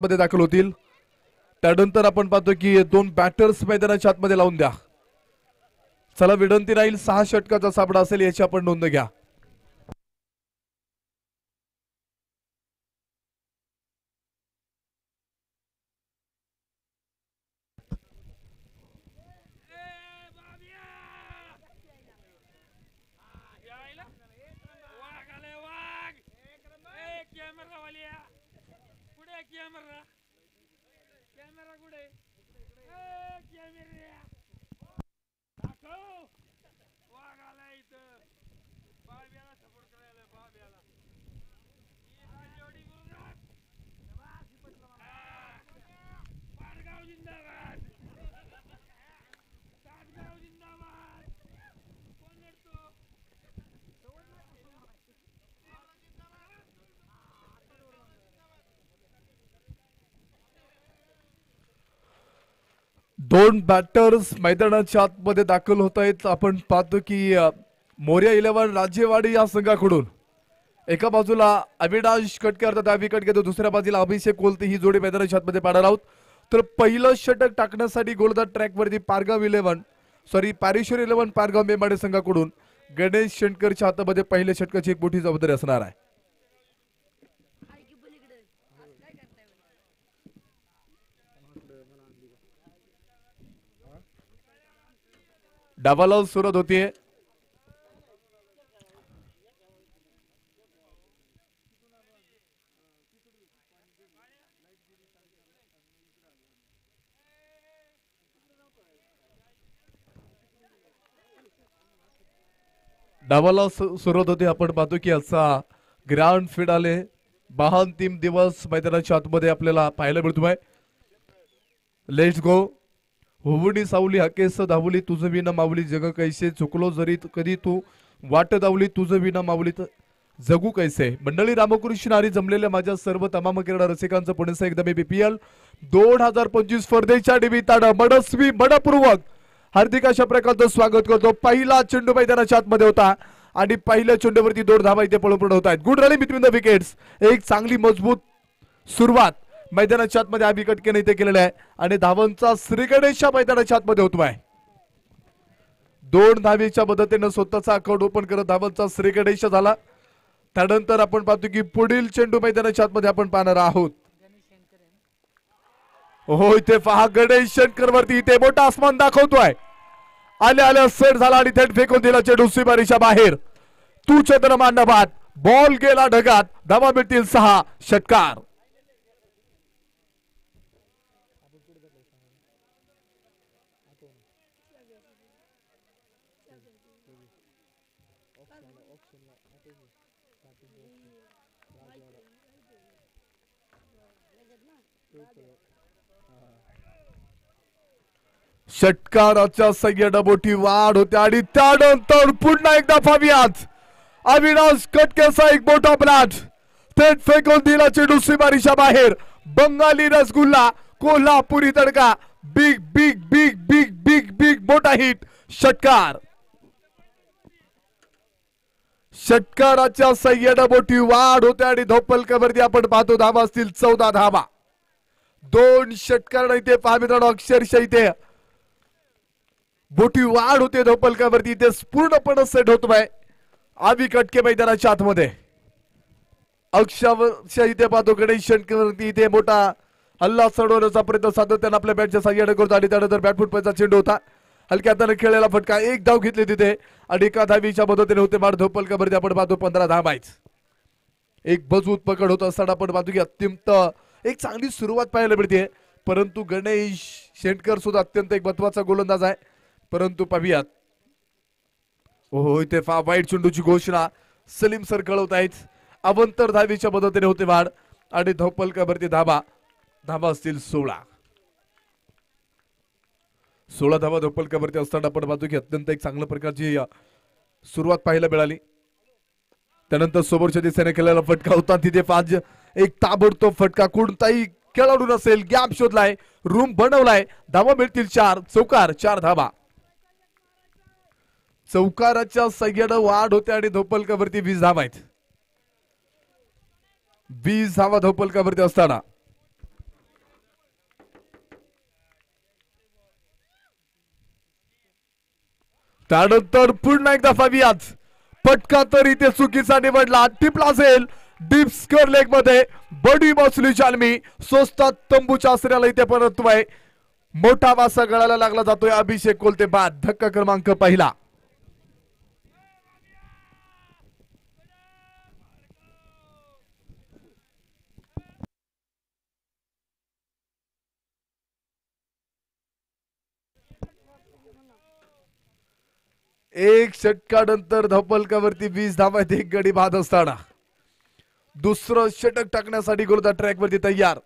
मध्ये दाखल होतील। त्यानंतर आपण पाहतो की दोन बॅटर्स मैदानाच्या आतमध्ये लावून द्या। चला विनंती राहील 6 षटकाचा सामना असेल याची आपण नोंद घ्या। दोन बॅटर्स मैदानाच्या आतमध्ये दाखल होत आहेत। आपण पाहतो की मोर्या 11 राजेवाडी या संघाकडून एका बाजूला अविनाश कटके त्या विकेट घेतो, दुसऱ्या बाजूला अभिषेक कोलते ही जोडी मैदानाच्या आतमध्ये पाहणार आहोत। तर पहिलं षटक टाकण्यासाठी गोलदार ट्रॅकवरती पॅरिशर 11 पारगाव मेमाडे संघाकडून गणेश शेंडकरच्या हातामध्ये पहिल्या षटकाची एक मोठी जबाबदारी असणार आहे। डावाला सुरुवात होतीये। डावाला सुरुवात होते। आपण पाहतो की असा ग्रँड फिनाले 12 अंतिम दिवस मैदानाच्या आतमध्ये आपल्याला पाहायला मिळतोय। Let's go. होवडी सावली हकेस धावली तुझं विना मावली जग कैसे चुकलो जरी कधी तू वाट धावली तुझं विना मावली जगू कैसे। मंडळी रामकृष्ण हरी जमलेल्या माझ्या सर्व तमाम क्रीडा रसिकांचं पुण्याचं एकदा मी BPL 2025 स्पर्धेच्या निमित्तानं मनस्वी मनपूर्वक हार्दिक अशा प्रकारचं स्वागत करतो। पहिला चेंडू मैदानाच्या आतमध्ये होता आणि पहिल्या चेंडूवरती 2 धावा इथे पळून होत आहेत। Good running between the wickets. एक चांगली मजबूत सुरुवात मैदानाच्या आतमध्ये आबी कटकेने इथे केलेला आहे आणि धावांचा श्रीगणेशच्या मैदानाच्या आतमध्ये होतोय। 2 धावेच्या मदतीने स्वतःचा अकाउंट ओपन करत धावांचा श्रीगणेश झाला। त्यानंतर आपण पाहतो की पुढील चेंडू मैदानाच्या आतमध्ये आपण पाहणार आहोत। हो इथे पहा गणेश शंकर वरती इथे मोठा आसमान दाखवतोय। आल्या सेट झाला आणि थेट फेकून दिला चेंडू सीमारेषा बाहेर। तू चंद्रमा नभात बॉल गेला ढगात। धावा मिळतील 6 षटकार। षटकाराच्या संख्येने मोठी वाढ होते आणि त्यानंतर पुन्हा एकदा पाहूयात अविनाश कटकेचा एक मोठा ब्लास्ट थेट फेकून दिला चेंडू सीमारेषा बाहेर। बंगाली रसगुल्ला कोल्हापुरी तडका big big big big big big मोठा हिट षटकार। षटकाराच्या संख्येने मोठी वाढ होते आणि धोपलकावरती आपण पाहतो धावा असतील 14 धावा। 2 षटकार इथे पाहतो अक्षरशः इथे मोठी वाढ होते धोपलकावरती इथे पूर्णपणे सेट होतोय आबी कटके मैदानाच्या आतमध्ये। अक्षरशः इथे पाहतो गणेश शेंडकरवरती इथे मोठा हल्ला चढवण्याचा प्रयत्न सातत्याने आपल्या बॅटच्या साह्याने करतो आणि त्यानंतर बॅटफूट पैसा चेंडू होता हलक्या हाताने खेळलेला फटका। एक धाव घेतली तिथे आणि एका धावीच्या मदतीने होते मार धोपलकावरती आपण पाहतो 15 धावा आहेत। एक मजबूत पकड होत असताना आपण पाहतो की अत्यंत एक चांगली सुरुवात पाहायला मिळते। परंतु गणेश शेंडकर सुद्धा अत्यंत एक महत्वाचा गोलंदाज आहे। परंतु पाहूयात हो इथे वाईट चेंडूची घोषणा सलीम सर कळवत आहेत। अवंतर धावीच्या मदतीने होते वाढ आणि धोपलकावरती धावा असतील 16 धावा धोपलकावरती असताना आपण पाहतो की अत्यंत एक चांगल्या प्रकारची सुरुवात पाहायला मिळाली। त्यानंतर समोरच्या दिशेने केलेला फटका होता तिथे 5 एक ताबडतोब फटका कोणताही खेळाडू नसेल गॅप शोधलाय रूम बनवलाय। धावा मिळतील 4 चौकार 4 धावा। चौकाराच्या संख्येने वाढ होते आणि धोपलकावरती 20 धावा आहेत। 20 धावा धोपलकावरती असताना त्यानंतर पुन्हा एकदा फाबियाज पटका तर इथे चुकीचा निवडला, टिपला असेल डीप स्क्वेअर लेग मध्ये. बडी बसली जालमी स्वस्तात तंबूच्या आसऱ्याला इथे परततोय. मोठा वासा गळाला लागला जातोय अभिषेक कोलते बाद. धक्का क्रमांक पहिला. एक षटकानंतर धपलकावरती 20 धावात एक गडी बाद असताना दुसरं षटक टाकण्यासाठी गोलंदाज ट्रॅक वरती तयार.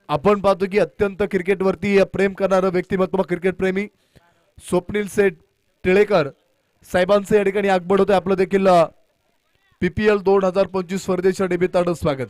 आपण पाहतो की अत्यंत क्रिकेटवरती प्रेम करणारं व्यक्तिमत्व क्रिकेट प्रेमी स्वप्नील सेठ टिळेकर साहेबांचे या ठिकाणी आगमन होते. आपलं देखील PPL 2025 स्पर्धेच्या निमित्तानं स्वागत.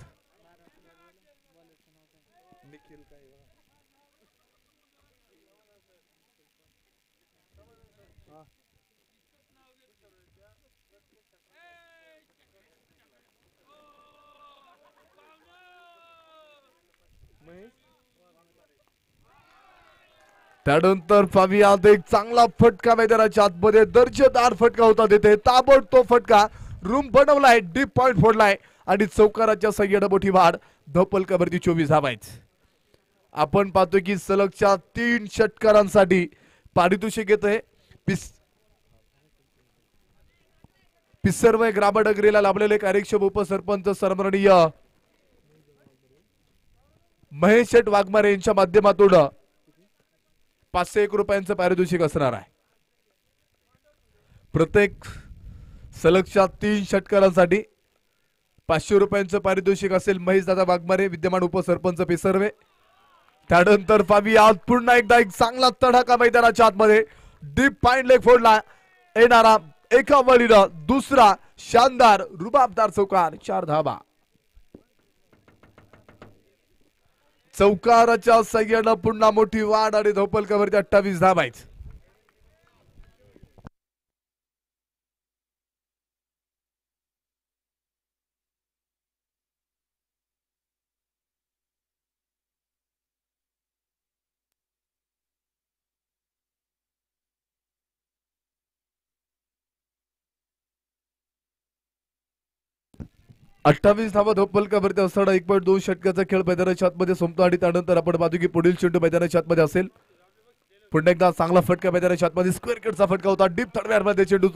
त्यानंतर फाबियाद एक चांगला फटका मैदानाच्या आतमध्ये दर्जेदार फटका होता. देते ताबडतोब फटका रूम बनवलाय, डीप पॉइंट फोडलाय आणि चौकाराच्या सय्यड मोठी वाढ. धपलकावरती 24 धावायच. आपण पाहतो की सलगच्या 3 षटकारांसाठी पारितोषिक येते. पिसर्वय ग्रामडगरीला लाभलेले कार्यक्षम उपसरपंच सन्माननीय महेश शेठ वाघमारे यांच्या माध्यमातून 501 रुपयांचं पारितोषिक असणार आहे. प्रत्येक सलगच्या 3 षटकारांसाठी 500 रुपयांचं पारितोषिक असेल. महेश दादा वाघमारे विद्यमान उपसरपंच पिसर्वे. त्यानंतर फाबियाद पुन्हा एकदा एक चांगला तडाखा मैदानाच्या आतमध्ये डीप पॉइंट लेग फोडला. येणारा एका वळीनं दुसरा शानदार रुबाबदार चौकार. 4 धावा. चौकाराच्या सय्यनं पुन्हा मोठी वाढ आणि धोपलकावरती 28 धावायच. अठ्ठावीस धावा धोपलकावरती असताना 1.2 षटकाचा खेळ मैदानाच्या आतमध्ये संपतो आणि त्यानंतर आपण पाहतो की पुढील चेंडू मैदानाच्या आतमध्ये असेल. पुन्हा एकदा चांगला फटका मैदानाच्या आतमध्ये स्क्वेअर कटचा फटका होता. डीप थर्ड मध्ये चेंडू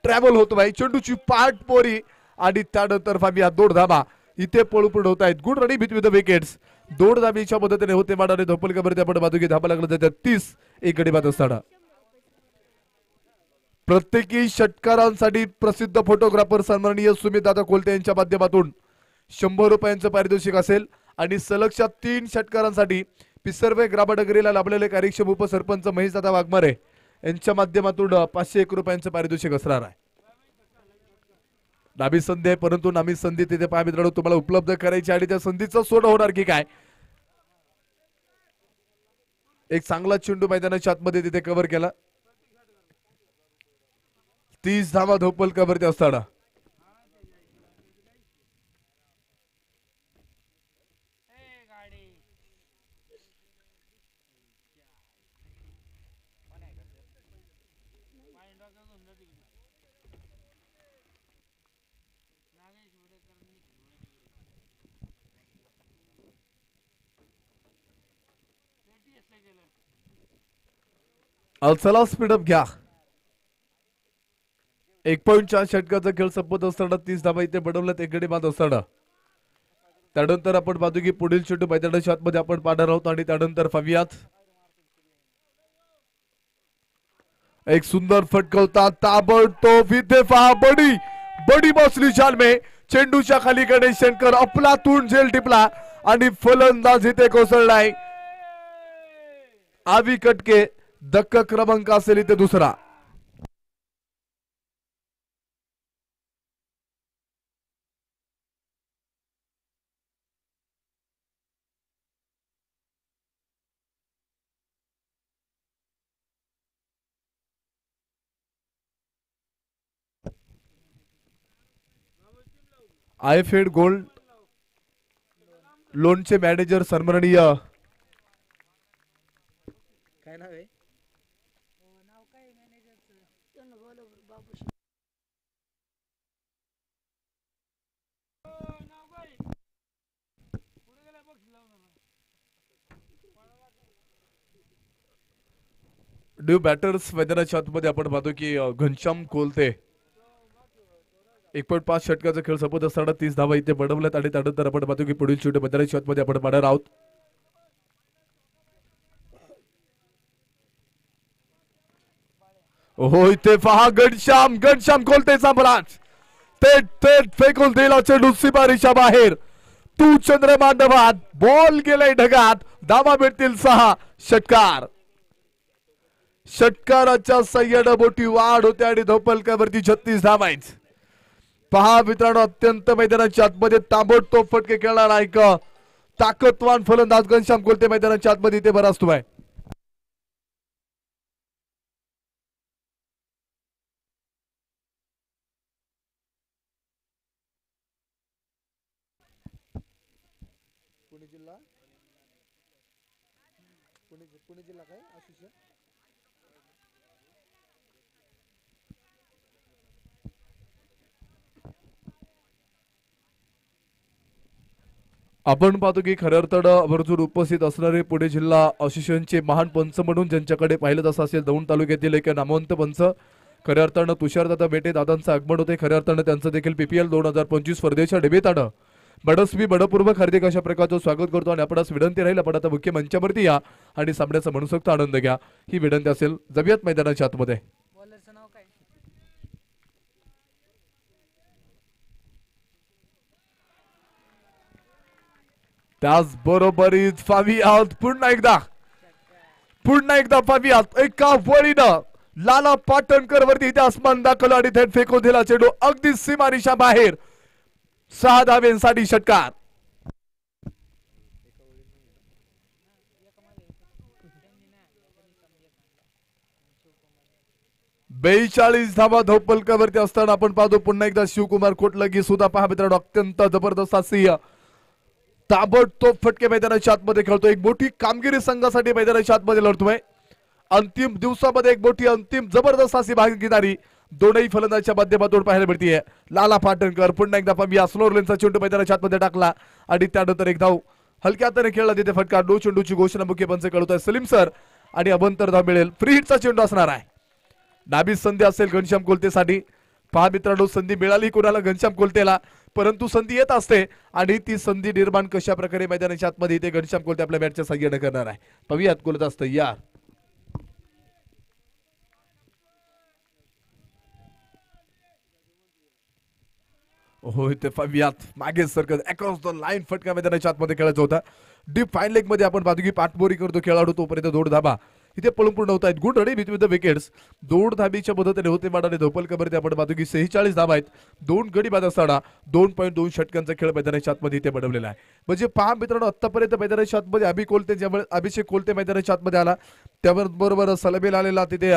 ट्रॅव्हल होतो भाई. चेंडूची पाठ पोरी आणि त्यानंतर फाबिया 2 धावा इथे पळूपळ होत आहेत. Good running between the wickets. 2 धाबीच्या मदतीने होते मानाने धोपलकावरती आपण पाहतो की धावा लागला जातात 30 एक गडी बाद असताना. प्रत्येकी षटकारांसाठी प्रसिद्ध फोटोग्राफर सन्माननीय सुमित दादा कोलते यांच्या माध्यमातून 100 रुपयांचं पारितोषिक असेल आणि सलगच्या 3 षटकारांसाठी पिसर्वे ग्रामडगरीला लाभलेले कार्यक्षम उपसरपंच महेश दादा वाघमारे यांच्या माध्यमातून 501 रुपयांचं पारितोषिक असणार आहे. नामी संधी आहे परंतु नामी संधी तिथे पहा मित्रांनो तुम्हाला उपलब्ध करायची आणि त्या संधीचं सोनं होणार की काय. एक चांगला चेंडू मैदानाच्या आतमध्ये तिथे कव्हर केला. 30 धावा धोपलकावरती असताना चला स्पीडअप घ्या. 1.4 षटकाचा खेळ संपत असताना 30 धावा इथे बनवल्यात एक गडी बाद असताना त्यानंतर आपण पाहतो की पुढील चेंडू मैदानाच्या आतमध्ये आपण पाहणार आहोत आणि त्यानंतर फाबियात एक सुंदर फटका होता. ताबडतोब इथे पहा बडी बडी बसली जाल में चेंडूच्या खाली गणेश शंकर अफलातून झेल टिपला आणि फलंदाज इथे कोसळलाय. आवी कटके धक्का क्रमांक असेल इथे दुसरा. IFAD गोल्ड लोणचे मॅनेजर सन्माननीय काय नाव आहे? न्यू बॅटर्स मैदानाच्या आतमध्ये आपण पाहतो की घनश्याम कोलते 1.5 षटकाचा खेळ संपत असताना 30 धावा इथे बनवल्यात आणि त्यानंतर आपण पाहतो की पुढील शूट मैदानाच्या आतमध्ये आपण पाहणार आहोत. हो इथे पहा घनश्याम कोलतेचा बलाच थेट थेट फेकून दिला चेंडू सीमारेषा बाहेर. तू चंद्रमांडवात बॉल गेलाय ढगात. धावा मिळतील 6. षटकाराच्या सह्यानं मोठी वाढ होते आणि धोपलकावरती 36 धावा आहेत. पहा मित्रांनो अत्यंत मैदानाच्या आतमध्ये ताबडतोब फटके खेळणारा एक ताकदवान फलंदाज घनश्याम कोलते मैदानाच्या आतमध्ये इथे बराच आहे. पुणे जिल्हा काय आशिष? आपण पाहतो की खऱ्या अर्थानं भरपूर उपस्थित असणारे पुणे जिल्हा असोसिएशनचे महान पंच म्हणून ज्यांच्याकडे पाहिलं तसं असेल दौंड तालुक्यातील एक नामवंत पंच खऱ्या अर्थानं तुषारदादा बेटे दादांचं आगमन होते. खऱ्या अर्थानं त्यांचं देखील PPL 2025 स्पर्धेच्या डेब्यूतानं बडस्वी बडपूर्वक हार्दिक अशा प्रकारचं स्वागत करतो आणि आपणास विनंती राहील आपण आता मुख्य मंचावरती या आणि सामन्याचा मनसोक्त आनंद घ्या ही विनंती असेल. जबियत मैदानाच्या आतमध्ये बॉलरचं नाव काय? त्याचबरोबरीच फावियात पुन्हा एकदा फावियात एका वळीनं लाला पाटणकर वरती इथे आसमान दाखवलं आणि थेट फेकून दिला चेंडू अगदी सीमारेषा बाहेर. 6 धाव्यांसाठी षटकार. 42 धावा धोपलकावरती असताना आपण पाहतो पुन्हा एकदा शिवकुमार कोटलगी सुद्धा पहा मित्रांनो अत्यंत जबरदस्त अशी ताबडतोब फटके मैदानाच्या आतमध्ये खेळतो. एक मोठी कामगिरी संघासाठी मैदानाच्या आतमध्ये लढतोय. अंतिम दिवसामध्ये एक मोठी अंतिम जबरदस्त अशी भागीदारी दोनही फलंदाजाच्या माध्यमातून पाहायला मिळतीये. लाला पाटणकर पुन्हा एकदा पाहूया स्लोअर लेनचा चेंडू मैदानाच्या आतमध्ये टाकला आणि त्यानंतर एक धाव हलक्या हाताने खेळला तिथे फटका. नो चेंडूची घोषणा मुख्य पंच कळतोय सलीम सर आणि अभंतर धाव मिळेल. फ्री हिटचा चेंडू असणार आहे. डाबी संधी असेल घनश्याम कोलतेसाठी. पहा मित्रांनो संधी मिळाली कोणाला घनश्याम कोलतेला परंतु संधी येत असते आणि ती संधी निर्माण कशा प्रकारे मैदानाच्या आतमध्ये इथे घनश्याम कोलते आपल्या बॅटच्या सहाय्याने करणार आहे. पाहूयात कोलत असतं यार हो इथे पाहूयात मागे सरकत अक्रॉस द लाईन फटका मैदानाच्या आतमध्ये खेळायचा होता. डीप फाईन लेग मध्ये आपण पाहतो की पाठबोरी करतो खेळाडू तोपर्यंत 2 धाबा इथे पळून पूर्ण होत आहेत. Good running with the wickets. 2 धाबीच्या मदतीने होते माडाने धोपलकावरती आपण पाहतो की 46 धाबा आहेत. 2 गडी बाद असताना 2.2 षटकांचा खेळ मैदानाच्या आतमध्ये इथे बनवलेला आहे. म्हणजे पहा मित्रांनो आतापर्यंत मैदानाच्या आतमध्ये अभिषेक कोलते मैदानाच्या आतमध्ये आला त्याबरोबर सलबेल आलेला तिथे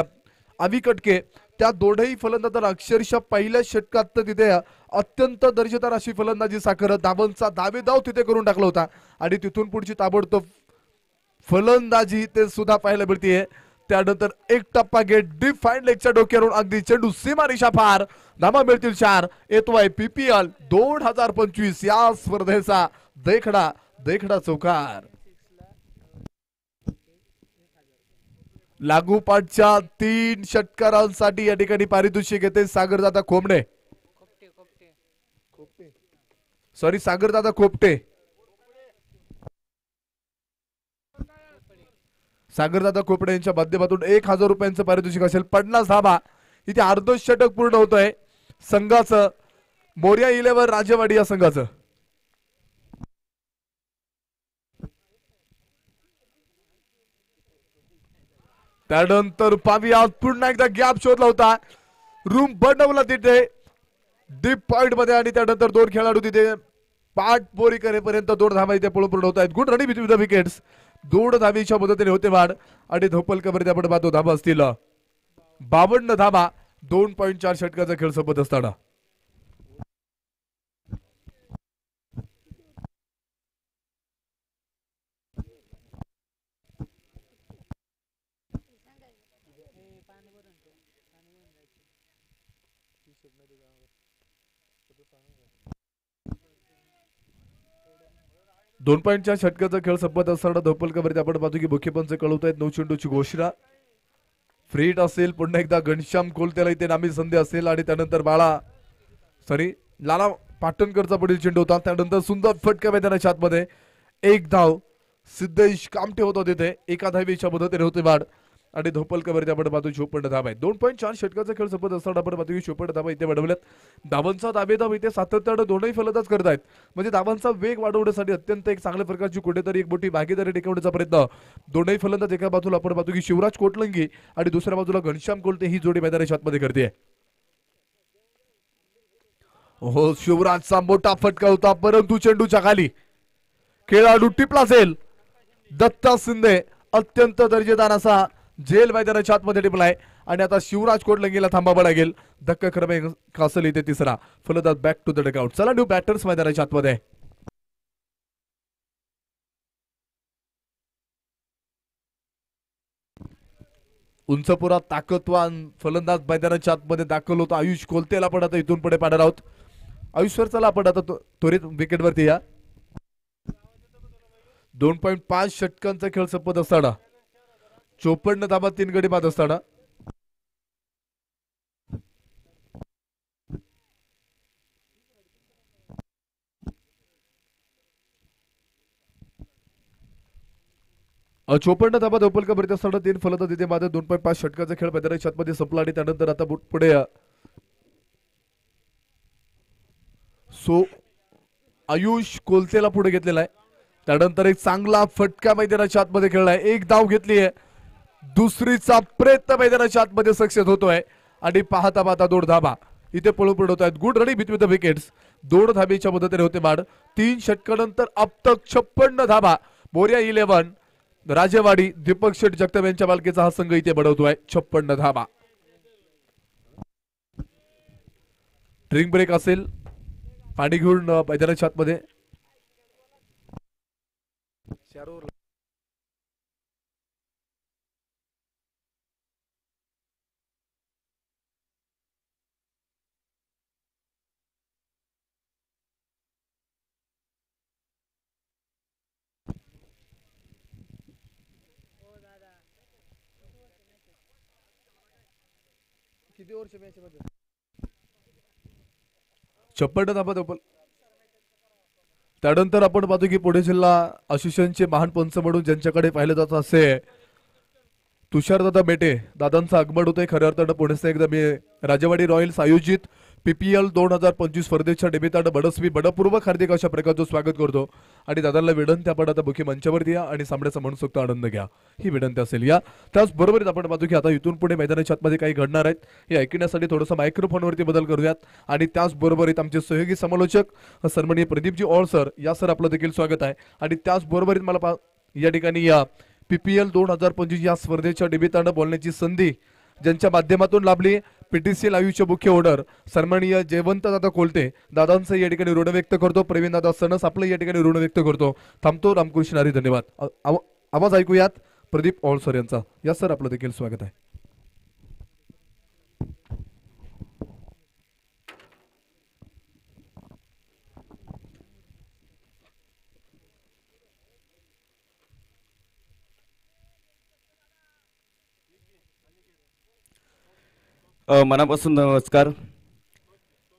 अभि कटके. त्या दोनही फलंदाजांना अक्षरशः पहिल्या षटकात तर तिथे अत्यंत दर्जेदार अशी फलंदाजी साकारत धावांचा दावेदाव तिथे करून टाकला होता आणि तिथून पुढची ताबडतोब फलंदाजी ते सुद्धा पाहायला मिळतीये. त्यानंतर एक टप्पा गेट डीप फाईन लेगच्या डोक्यावरून अगदी चेंडू सीमारेषा पार. धावा मिळतील 4. येतोय PPL 2025 या स्पर्धेचा देखडा चौकार. लागूपाठच्या 3 षटकारांसाठी या ठिकाणी पारितोषिक येते सागरदादा खोमणे सॉरी सागरदादा खोपटे. सागरदादा खोपडे यांच्या माध्यमातून 1000 रुपयांचं पारितोषिक असेल. 50 धाबा इथे अर्ध षटक पूर्ण होतोय संघाचं मोर्या 11 राजेवाडी या संघाचं. त्यानंतर पाविया पुन्हा एकदा गॅप शोधला होता. रूम बनवला तिथे डीप पॉइंट मध्ये आणि त्यानंतर 2 खेळाडू तिथे पाठबोरी करेपर्यंत 2 धावा इथे पळून पूर्ण होत आहेत. Good running with the wickets. 2 धावीच्या मदतीने होते वाढ आणि धोपलकावरती आपण पाहतो धावा असतील 52 धावा 2.4 षटकाचा खेळ संपत असताना. 2 पॉईंटच्या षटकाचा खेळ संपत असताना धोपलकवरती आपण पाहतो की मुख्यपंच कळवत आहेत 9 चेंडूची घोषणा. फ्रीट असेल, पुन्हा एकदा घनश्याम कोलतेला इथे नामी संधी असेल आणि त्यानंतर लाला पाटणकरचा पुढील चेंडू होता. त्यानंतर सुंदर फटका मैदानाच्या आतमध्ये एक धाव सिद्धेश कामटे होता तिथे एका धावेच्या मदतीने होते बाद आणि धोपलकवरती आपण पाहतो 54 धावा आहेत. 2.4 षटकाचा खेळ संपत असताना आपण पाहतो की 54 धावा इथे वाढवल्यात. धावांचा दाबेदाब इथे सातत्याने दोनही फलंदाज करतायत. म्हणजे धावांचा वेग वाढवण्यासाठी अत्यंत एक चांगल्या प्रकारची कुठेतरी एक मोठी भागीदारी टिकवण्याचा प्रयत्न दोनही फलंदाज एका बाजूला आपण पाहतो की शिवराज कोटलंगी आणि दुसऱ्या बाजूला घनश्याम कोलते ही जोडी मैदानाच्या आतमध्ये करते. हो, शिवराजचा मोठा फटका होता परंतु चेंडूच्या खाली खेळाडू टिपला असेल. दत्ता शिंदे अत्यंत दर्जेदार असा जेल मैदानाच्या आतमध्ये टिपलाय आणि आता शिवराज कोटलंगीला थांबावं लागेल. धक्का क्रमांक असेल इथे तिसरा. फलंदाज बॅक टू द डगआउट. चला न्यू बॅटर्स मैदानाच्या आतमध्ये. उंचपुरा ताकदवान फलंदाज मैदानाच्या आतमध्ये दाखल होतो आयुष कोलतेला पण आता इथून पुढे पाहणार आहोत. आयुष्वर चला आपण आता त्वरित विकेटवरती या. 2.5 षटकांचा खेळ संपत असताना 54 धावा 3 गडी बाद असताना चोपन्न धाबा धोपलकवरती असताना 3 फलंदाज तिथे बाद. 2.5 षटकाचा खेळ मैदानाच्या आतमध्ये संपला आणि त्यानंतर आता पुढे आयुष कोलतेला पुढे घेतलेला आहे. त्यानंतर एक चांगला फटका मैदानाच्या आतमध्ये खेळलाय. एक धाव घेतली आहे. दुसरीचा प्रयत्न मैदानाच्या आतमध्ये सक्सेस होतोय आणि पाहता पाहता 2 धाबा इथे पळून पडत आहेत. Good running between the wickets. 2 धाबेच्या मदतीने होते बाद. 3 षटकानंतर अब तक 56 धाबा. मोर्या 11 राजेवाडी दीपक शेठ जगताप यांच्या मालकीचा हा संघ इथे बढवतोय 56 धाबा. ड्रिंक ब्रेक असेल, पाणी घेऊन मैदानाच्या आतमध्ये. किती वर्ष मॅच मध्ये 56 धाबा धोपल. त्यानंतर आपण पाहतो की पुणे जिल्हा असोसिएशनचे महान पंच म्हणून ज्यांच्याकडे पाहिलं जात असे तुषारदादा बेटे दादांचं आगमन होतंय. खऱ्या अर्थानं पुण्याचे एकदा मी राजेवाडी रॉयल्स आयोजित PPL 2025 स्पर्धेच्या निमित्तानं बडस्वी बडपूर्वक हार्दिक अशा प्रकारचं स्वागत करतो आणि दादांना विनंती आपण आता मुख्य मंचावरती या आणि सामन्याचा मनसोक्त आनंद घ्या ही विनंती असेल. या त्याचबरोबर आपण पाहतो की आता इथून पुढे मैदानाच्या आतमध्ये काही घडणार आहेत हे ऐकण्यासाठी थोडंसं मायक्रोफोनवरती बदल करूयात आणि त्याचबरोबर आमचे सहयोगी समालोचक सन्माननीय प्रदीपजी ओळ सर या सर आपलं देखील स्वागत आहे आणि त्याचबरोबर मला या ठिकाणी या PPL 2025 या स्पर्धेच्या निमित्तानं बोलण्याची संधी ज्यांच्या माध्यमातून लाभली PTC लाईव्हचे मुख्य ओनर सन्माननीय जयवंत दादा कोलते दादांचं या ठिकाणी ऋण व्यक्त करतो. प्रवीण दादा सणस आपलं या ठिकाणी ऋण व्यक्त करतो. थांबतो. रामकृष्ण हरी. धन्यवाद. आवाज ऐकूयात प्रदीप ओळ सर यांचा. या सर आपलं देखील स्वागत आहे. मनापासून नमस्कार.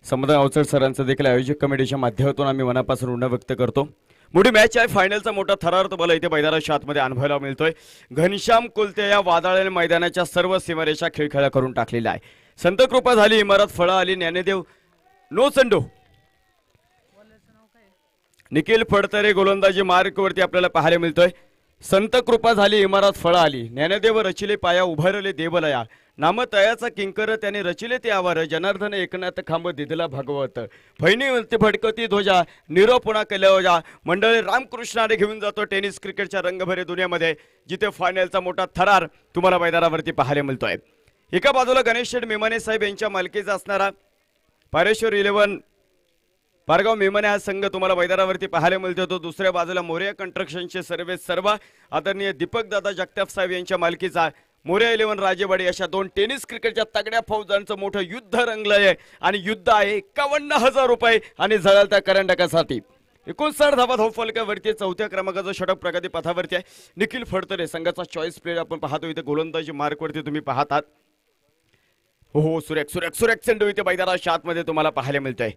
समुदाय अवचड सरांचं देखील आयोजक कमिटीच्या माध्यमातून आम्ही मनापासून ऋण व्यक्त करतो. मोठी मॅच आहे. फायनलचा मोठा थरार तुम्हाला इथे मैदानाच्या आतमध्ये अनुभवायला मिळतोय. घनश्याम कोलते या वादळाने मैदानाच्या सर्व सीमारेषा खिळखिळा करून टाकलेला आहे. संतकृपा झाली, इमारत फळं आली, ज्ञानदेव नो चंडू. निखिल फडतरे गोलंदाजी मार्कवरती आपल्याला पाहायला मिळतोय. संतकृपा झाली, इमारत फळं आली, ज्ञानदेव रचिले पाया उभारले देवलया, नामतयाचा किंकर त्याने रचिले ते आवार, जनार्दन एकनाथ खांब दिदला भागवत, फैनीवरती फडकती ध्वजा, निरोपणा केल्या मंडळी रामकृष्णाने घेऊन जातो टेनिस क्रिकेटच्या रंगभरे दुनियामध्ये, जिथे फायनलचा मोठा थरार तुम्हाला मैदानावरती पाहायला मिळतोय. एका बाजूला गणेश शेठ मेमाने साहेब यांच्या मालकीचा असणारा पारेश्वर 11 पारगाव मेमाने हा संघ तुम्हाला मैदानावरती पाहायला मिळतो. तो दुसऱ्या बाजूला मोरया कंस्ट्रक्शनचे सर्व आदरणीय दीपक दादा जगताप साहेब यांच्या मालकीचा मोरया 11 राजेवाडी अशा दोन टेनिस क्रिकेटच्या तगड्या फौजांचं मोठं युद्ध रंगलंय आणि युद्ध आहे 51,000 रुपये आणि झळाळत्या करंडकासाठी 59 धावा धावफलकावरती चौथ्या क्रमांकाचं षटक प्रगती पथावरती आहे. निखिल फडतरे संघाचा चॉईस प्लेयर आपण पाहतो इथे गोलंदाजी मार्कवरती तुम्ही पाहतात. हो सुरेख सुरेख सुरेख चेंडू इथे मैदानाच्या आतमध्ये तुम्हाला पाहायला मिळतंय.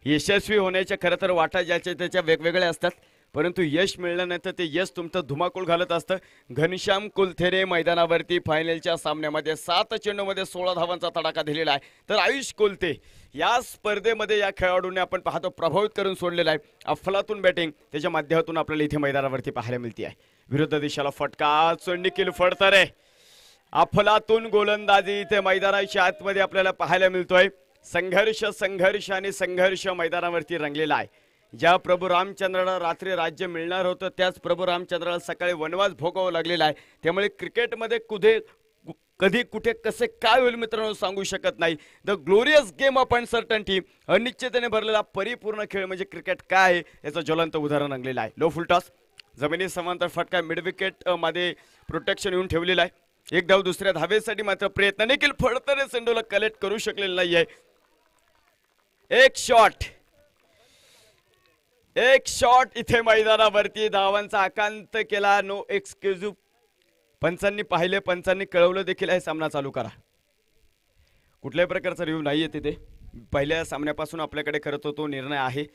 यशस्वी होण्याच्या खरं तर वाटा ज्याच्या त्याच्या वेगवेगळ्या असतात परंतु यश मिळलं नाही तर ते यश तुमचं धुमाकूळ घालत असतं. घनश्याम कुलथेने मैदानावरती फायनलच्या सामन्यामध्ये 7 चेंडूमध्ये 16 धावांचा तडाखा दिलेला आहे. तर आयुष कोलते या स्पर्धेमध्ये या खेळाडूने आपण पाहतो प्रभावित करून सोडलेला आहे. अफलातून बॅटिंग त्याच्या माध्यमातून आपल्याला इथे मैदानावरती पाहायला मिळते आहे. विरुद्ध दिशेला फटका निखिल फडतरे अफलातून गोलंदाजी इथे मैदानाच्या आतमध्ये आपल्याला पाहायला मिळतोय. संघर्ष संघर्ष आणि संघर्ष मैदानावरती रंगलेला आहे. ज्या प्रभू रामचंद्राला रात्री राज्य मिळणार होतं त्याच प्रभू रामचंद्राला सकाळी वनवास भोगावा लागलेला आहे. त्यामुळे क्रिकेटमध्ये कधी कुठे कसे काय होईल मित्रांनो सांगू शकत नाही. The glorious game of uncertainty अनिश्चिततेने भरलेला परिपूर्ण खेळ म्हणजे क्रिकेट काय आहे याचं ज्वलंत उदाहरण रंगलेलं आहे. लो फुलटॉस जमिनी समांतर फटका मिड विकेट मध्ये प्रोटेक्शन येऊन ठेवलेला आहे. एक धाव दुसऱ्या धावेसाठी मात्र प्रयत्न निखिल फडतरे चेंडूला कलेक्ट करू शकलेला नाहीये. एक शॉट इथे मैदानावरती धावांचा आकांत केला. नो एक्सक्युजिव्ह पंचांनी पाहिले पंचांनी कळवलं देखील आहे सामना चालू करा. कुठल्याही प्रकारचा रिव्ह्यू नाहीये तिथे. पहिल्या सामन्यापासून आपल्याकडे खरं तो निर्णय आहे.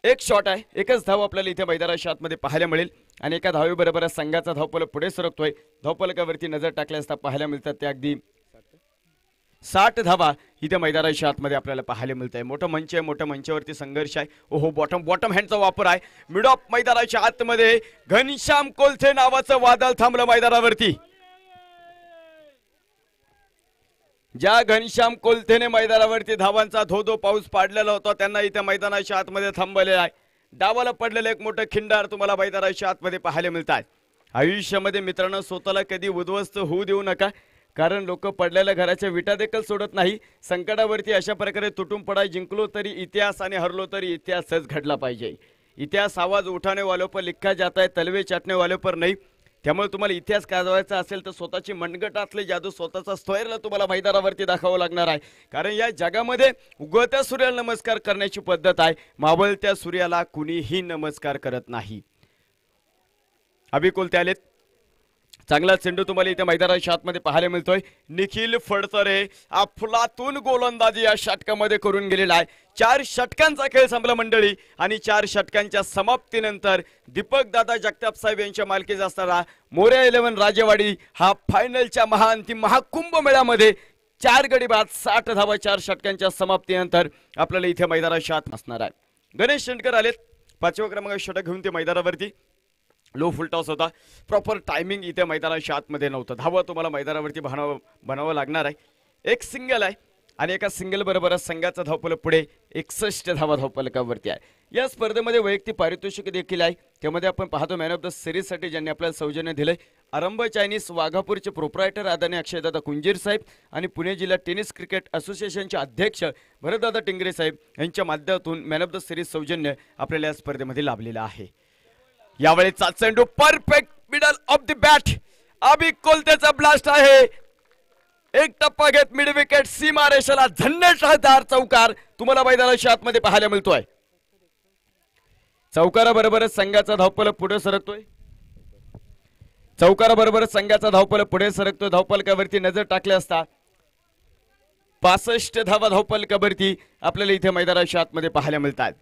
एक शॉट आहे एकच धाव आपल्याला इथे मैदानाच्या आतमध्ये पाहायला मिळेल आणि एका धावेबरोबर संघाचा धावफलक पुढे सरकतोय. धावफलकावरती नजर टाकल्या असता पाहायला मिळतात ते अगदी 60 धावा इथे मैदानाच्या आतमध्ये आपल्याला पाहायला मिळत आहे. मोठं मंच आहे मोठ्या मंचावरती संघर्ष आहे. ओहो बॉटम हँडचा वापर आहे. मिड ऑफ मैदानाच्या आतमध्ये घनश्याम कोलथे नावाचं वादळ थांबलं मैदानावरती. ज्या घनश्याम कोलथेने मैदानावरती धावांचा धोधो पाऊस पाडलेला होता त्यांना इथे मैदानाच्या आतमध्ये थांबवलेला आहे. डावाला पडलेलं एक मोठं खिंडार तुम्हाला मैदानाच्या आतमध्ये पाहायला मिळतात. आयुष्यामध्ये मित्रांनो स्वतःला कधी उद्ध्वस्त होऊ देऊ नका कारण लोक पडलेल्या घराच्या विटा देखील सोडत नाही. संकटावरती अशा प्रकारे तुटून पडाय जिंकलो तरी इतिहास आणि हरलो तरी इतिहासच घडला पाहिजे. इतिहास आवाज उठाने वालों पर लिखा जाता है तलवे चाटने वालों पर नहीं. त्यामुळे तुम्हाला इतिहास गाजवायचा असेल तर स्वतःची मनगटातले जादू स्वतःचा स्वैरला तुम्हाला मैदानावरती दाखवावं लागणार आहे. कारण या जगामध्ये उगवत्या सूर्याला नमस्कार करण्याची पद्धत आहे मावळत्या सूर्याला कुणीही नमस्कार करत नाही. अभि कोलते आलेत. चांगला चेंडू तुम्हाला इथे मैदानाच्या आतमध्ये पाहायला मिळतोय. निखिल फडतरे अफलातून गोलंदाजी या षटकामध्ये करून गेलेला आहे. 4 षटकांचा खेळ संपला मंडळी आणि 4 षटकांच्या समाप्तीनंतर दीपक दादा जगताप साहेब यांच्या मालकीचा असणारा मोरया 11 राजेवाडी हा फायनलच्या महाअंतिम महाकुंभ मेळ्यामध्ये 4 गडी बाद 60 धावा 4 षटकांच्या समाप्तीनंतर आपल्याला इथे मैदानाच्या आत असणार आहे. गणेश शेंडकर आलेत. 5व्या क्रमांकाचे षटक घेऊन ते मैदानावरती. लो फुल टॉस होता. प्रॉपर टायमिंग इथे मैदानाच्या आतमध्ये नव्हतं. धावा तुम्हाला मैदानावरती बनावं लागणार आहे. एक सिंगल आहे आणि एका सिंगल बरोबर संघाचा धावफलक पुढे 61 धावा धावफलकावरती आहे. या स्पर्धेमध्ये वैयक्तिक पारितोषिक देखील आहे. त्यामध्ये आपण पाहतो मॅन ऑफ द सिरीजसाठी ज्यांनी आपल्याला सौजन्य दिलंय आरंभ चायनीज वाघापूरचे प्रोप्रायटर आदरणीय अक्षयदादा कुंजीर साहेब आणि पुणे जिल्हा टेनिस क्रिकेट असोसिएशनचे अध्यक्ष भरतदादा टिंगरे साहेब यांच्या माध्यमातून मॅन ऑफ द सिरीज सौजन्य आपल्याला या स्पर्धेमध्ये लाभलेलं आहे. यावेळेचा चेंडू perfect middle of the bat. Abhi कोलतेचा ब्लास्ट आहे. एक टप्पा घेत मिड विकेट सीमा रेषेला झन्नटदार चौकार तुम्हाला मैदानाच्या आतमध्ये पाहायला मिळतोय. चौकाराबरोबरच संघाचा धावफलक पुढे सरकतोय. चौकाराबरोबरच संघाचा धावफलक पुढे सरकतोय. धावफलकावरती नजर टाकली असता 65 धावा धावफलकावरती आपल्याला इथे मैदानाच्या आतमध्ये पाहायला मिळतात.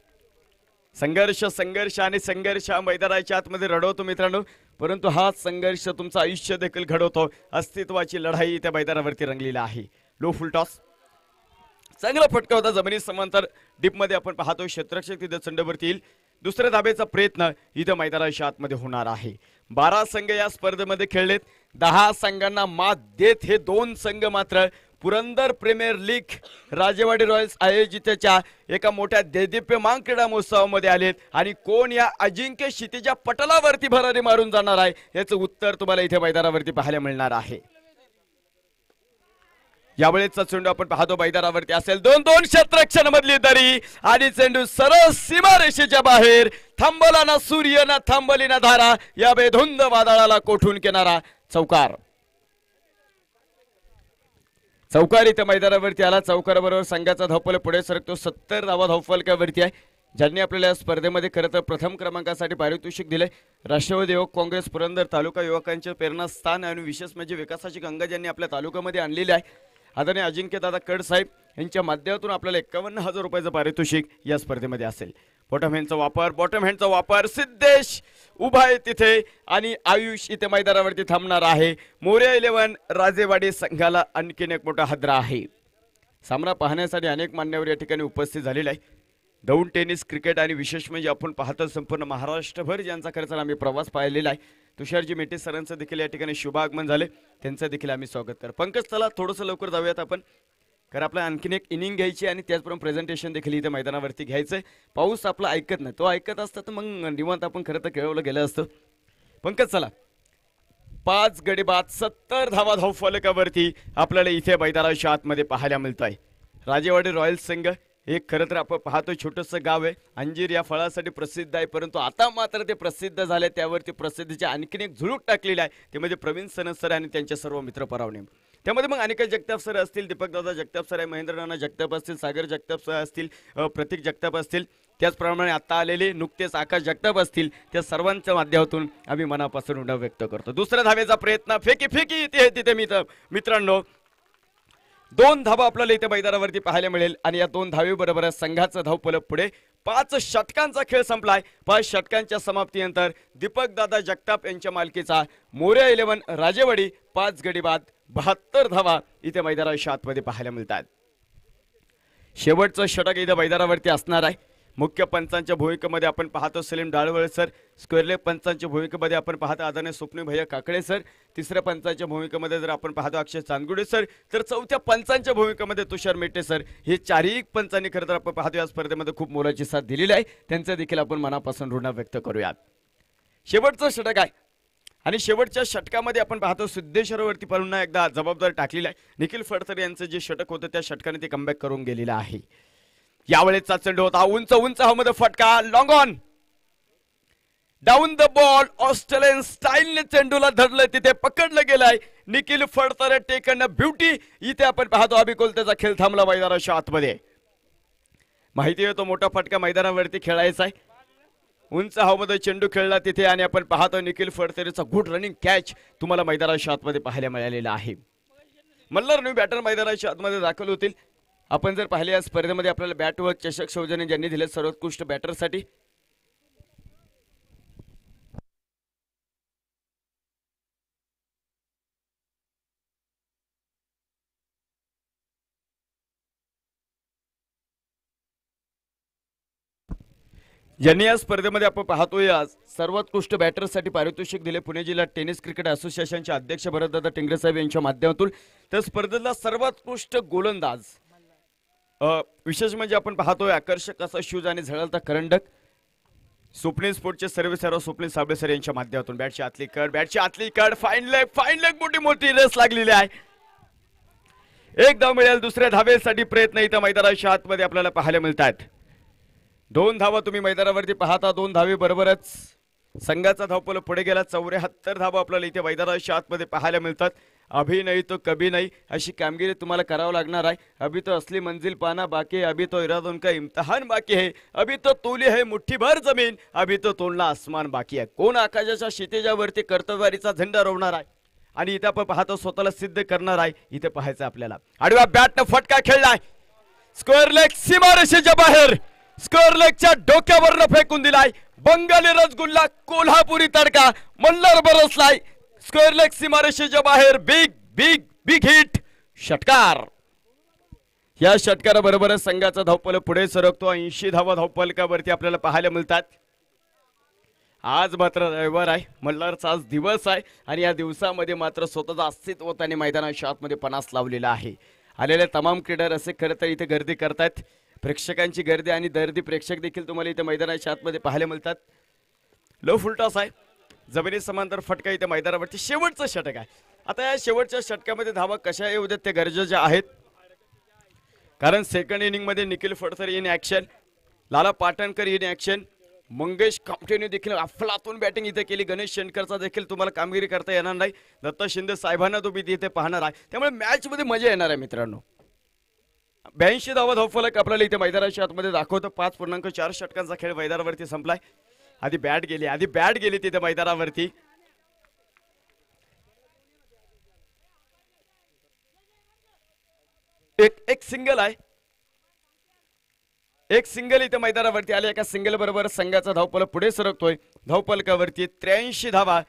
संघर्ष संघर्ष आणि संघर्ष मैदानाच्या आतमध्ये रडवतो मित्रांनो परंतु हा संघर्ष तुमचं आयुष्य देखील घडवतो. अस्तित्वाची लढाई त्या मैदानावरती रंगलेला आहे. लो फुल टॉस चांगला फटका होता जमिनी समांतर डीपमध्ये आपण पाहतो क्षेत्ररक्षक तिथे चंडवरती येईल. दुसऱ्या धाब्याचा प्रयत्न इथं मैदानाच्या आतमध्ये होणार आहे. 12 संघ या स्पर्धेमध्ये खेळलेत. 10 संघांना मात देत हे 2 संघ मात्र Purandar Premier League Rajewadi Royals आयोजितच्या एका मोठ्या देदीप्यमान क्रीडा महोत्सवामध्ये आलेत आणि कोण या अजिंक्य क्षितिजा पटलावरती भरारी मारून जाणार आहे याचं उत्तर तुम्हाला इथे मैदानावरती पाहायला मिळणार आहे. यावेळेचा चेंडू आपण पाहतो मैदानावरती असेल 2-2 क्षेत्ररक्षण मधली दरी आणि चेंडू सरळ सीमारेषेच्या बाहेर. थांबला ना सूर्य ना थांबली ना धारा, या बेधुंद वादळाला कोठून किनारा. चौकार इथे मैदानावरती आला. चौकाराबरोबर संघाचा धावफल पुढे सरकतो. 70 धावा धावफलकावरती आहे. ज्यांनी आपल्याला या स्पर्धेमध्ये खरं तर प्रथम क्रमांकासाठी पारितोषिक दिले राष्ट्रवादी युवक काँग्रेस पुरंदर तालुका युवकांचे प्रेरणास्थान आणि विशेष म्हणजे विकासाची गंगा ज्यांनी आपल्या तालुक्यामध्ये आणलेली आहे. आदरणीय अजिंक्य दादा कड साहेब यांच्या माध्यमातून आपल्याला 51,000 रुपयाचं पारितोषिक या स्पर्धेमध्ये असेल. बॉटम हँडचा वापर सिद्धेश उभा आहे तिथे आणि आयुष इथे मैदानावरती थांबणार आहे. मोरया 11 राजेवाडी संघाला आणखीन एक मोठा हादरा आहे. सामना पाहण्यासाठी अनेक मान्यवर या ठिकाणी उपस्थित झालेले आहे. दौंड टेनिस क्रिकेट आणि विशेष म्हणजे आपण पाहतो संपूर्ण महाराष्ट्रभर ज्यांचा खर्च आम्ही प्रवास पाहिलेला आहे. तुषारजी मेटे सरांचं देखील या ठिकाणी शुभागमन झाले, त्यांचं देखील आम्ही स्वागत कर. पंकज चला थोडंसं लवकर जाऊयात आपण, कारण आपल्याला आणखीन एक इनिंग घ्यायची आणि त्याचप्रमाणे प्रेझेंटेशन देखील इथे मैदानावरती घ्यायचंय. पाऊस आपला ऐकत नाही, तो ऐकत असता तर मग निवांत आपण खरं तर खेळवलं गेलं असतं. पंकज चला 5 गडी बाद 70 धावा धावफलकावरती आपल्याला इथे मैदानाच्या आतमध्ये पाहायला मिळत आहे. राजेवाडी रॉयल्स संघ एक खरं तर आपण पाहतो छोटंसं गाव आहे. अंजीर या फळासाठी प्रसिद्ध आहे, परंतु आता मात्र ते प्रसिद्ध झाले. त्यावरती प्रसिद्धीची आणखीन एक झुळूक टाकलेली आहे, ते म्हणजे प्रवीण सनद सर आणि त्यांचे सर्व मित्र परावणे. त्यामध्ये मग अनेक जगताप सर असतील, दीपकदादा जगताप सर आहे, महेंद्रनाना जगताप असतील, सागर जगताप सर असतील, प्रतीक जगताप असतील, त्याचप्रमाणे आता आलेले नुकतेच आकाश जगताप असतील. त्या सर्वांच्या माध्यमातून आम्ही मनापासून उणा व्यक्त करतो. दुसऱ्या धावेचा प्रयत्न फेकी तिथे मित्रांनो 2 धावा आपल्याला इथे मैदानावरती पाहायला मिळेल आणि या 2 धावेबरोबर संघाचा धावफलक पुढे 5 षटकांचा खेळ संपलाय. 5 षटकांच्या समाप्तीनंतर दीपक दादा जगताप यांच्या मालकीचा मोरया 11 राजेवाडी 5 गडी बाद 72 धावा इथे मैदानाच्या आतमध्ये पाहायला मिळतात. शेवटचं षटक इथे मैदानावरती असणार आहे. मुख्य पंचांच्या भूमिकेमध्ये आपण पाहतो सलीम डाळवळ सर, स्क्वेअरले पंचांच्या भूमिकेमध्ये आपण पाहतो आदरणीय स्वप्नी भैया काकडे सर, तिसऱ्या पंचांच्या भूमिकेमध्ये जर आपण पाहतो अक्षय चांदगुडे सर, तर चौथ्या पंचांच्या भूमिकेमध्ये तुषार मेटे सर. हे चारही पंचांनी खरं तर आपण पाहतो या स्पर्धेमध्ये खूप मोलाची साथ दिलेली आहे. त्यांचं देखील आपण मनापासून ऋण व्यक्त करूयात. शेवटचं षटक आहे आणि शेवटच्या षटकामध्ये आपण पाहतो सिद्धेश्वरवरती पुन्हा एकदा जबाबदारी टाकलेली आहे. निखिल फडतर यांचं जे षटक होतं त्या षटकाने ते कमबॅक करून गेलेलं आहे. यावेळेचा चेंडू होता उंच हवेमध्ये फटका, long on down the ball. Australian स्टाईलने चेंडूला धरलं, तिथे पकडलं गेलंय. Nikhil Phadtar taken beauty. इथे आपण पाहतो अभिकोलतेचा खेळ थांबला मैदानाच्या आतमध्ये. माहिती आहे तो मोठा फटका मैदानावरती खेळायचा आहे. उंच हवेमध्ये चेंडू खेळला तिथे आणि आपण पाहतो निखिल फडतरेचा गुड रनिंग कॅच तुम्हाला मैदानाच्या आतमध्ये पाहायला मिळालेला आहे. मल्हार न्यू बॅटर मैदानाच्या आतमध्ये दाखल होतील. आपण जर पाहिले या स्पर्धेमध्ये आपल्याला बॅट व चषक सौजन्य ज्यांनी दिले सर्वोत्कृष्ट बॅटरसाठी ज्यांनी या स्पर्धेमध्ये आपण पाहतोय आज सर्वोत्कृष्ट बॅटरसाठी पारितोषिक दिले पुणे जिल्हा टेनिस क्रिकेट असोसिएशनचे अध्यक्ष भरतदादा टिंगरे साहेब यांच्या माध्यमातून. तर स्पर्धेतला सर्वोत्कृष्ट गोलंदाज विशेष म्हणजे आपण पाहतोय आकर्षक असा शूज आणि झळाळता करंडक स्वप्नील स्पोर्टचे सर्व स्वप्नील साबळे सर यांच्या माध्यमातून. बॅटची आतली कड फाईन लेग मोठी रेस लागलेली आहे. एक धाव मिळेल. दुसऱ्या धावेसाठी प्रयत्न इथं मैदानाच्या आतमध्ये आपल्याला पाहायला मिळतात. 2 धावा तुम्ही मैदानावरती पाहता. 2 धावे बरोबरच संघाचा धावफलक पुढे गेला. 74 धावा आपल्याला इथे मैदानाच्या आतमध्ये पाहायला मिळतात. अभी नहीं तो कभी नहीं अशी कामगिरी तुम्हाला करावं लागणार आहे. अभी तो असली मंजिल पाना बाकी है, अभी तो इरादों का इम्तिहान बाकी है, अभी तो तोली है मुठ्ठीभर जमीन, अभी तो तोलना आसमान बाकी आहे. कोण आकाशाच्या क्षितिजावरती कर्तव्यवारीचा झेंडा रोवणार आहे आणि इथे आपण पाहतो स्वतःला सिद्ध करणार आहे. इथे पाहायचं आपल्याला. आडव्या बॅटनं फटका खेळलाय. स्क्वेअर लेग सीमारेषेच्या बाहेर. स्क्वेअर लेगच्या डोक्यावरनं फेकून दिलाय. बंगाली रसगुल्ला कोल्हापुरी तडका मल्हार बरसलाय. स्क्वेअर लेग सीमारेषेच्या बाहेर. Big hit. षटकार. या षटकाराबरोबरच संघाचा धावफलक पुढे सरकतो. 80 धावा धावफलकावरती आपल्याला पाहायला मिळतात. आज मात्र रविवार आहे, मल्हारचा आज दिवस आहे आणि या दिवसामध्ये मात्र स्वतःचं अस्तित्व त्यांनी मैदानाच्या आतमध्ये पणास लावलेला आहे. आलेले तमाम क्रीडा रसिक खरं तर इथे गर्दी करतात. प्रेक्षकांची गर्दी आणि दर्दी प्रेक्षक देखील तुम्हाला इथे मैदानाच्या आतमध्ये पाहायला मिळतात. लो फुलटॉस आहे. जमिनी समांतर फटका इथे मैदानावरती शेवटचं षटक आहे. आता या शेवटच्या षटकामध्ये धावा कशा येऊ देत ते गरजेच्या आहेत, कारण सेकंड इनिंग मध्ये Nikhil Phadtare in action, Lala Patankar in action, Mangesh कामठेने देखील अफलातून बॅटिंग इथे केली. गणेश शेणकरचा देखील तुम्हाला कामगिरी करता येणार नाही. दत्ता शिंदे साहेबांना तुम्ही इथे पाहणार आहे, त्यामुळे मॅच मध्ये मजा येणार आहे मित्रांनो. 82 धावा धावफलक आपल्याला इथे मैदानाच्या आतमध्ये दाखवतो. 5.4 षटकांचा खेळ मैदानावरती संपलाय. आधी बॅट गेली तिथे मैदानावरती. एक सिंगल आहे, एक सिंगल इथे मैदानावरती आले. एका सिंगल बरोबर संघाचा धावफलक पुढे सरकतोय. धावफलकावरती 83 धावा.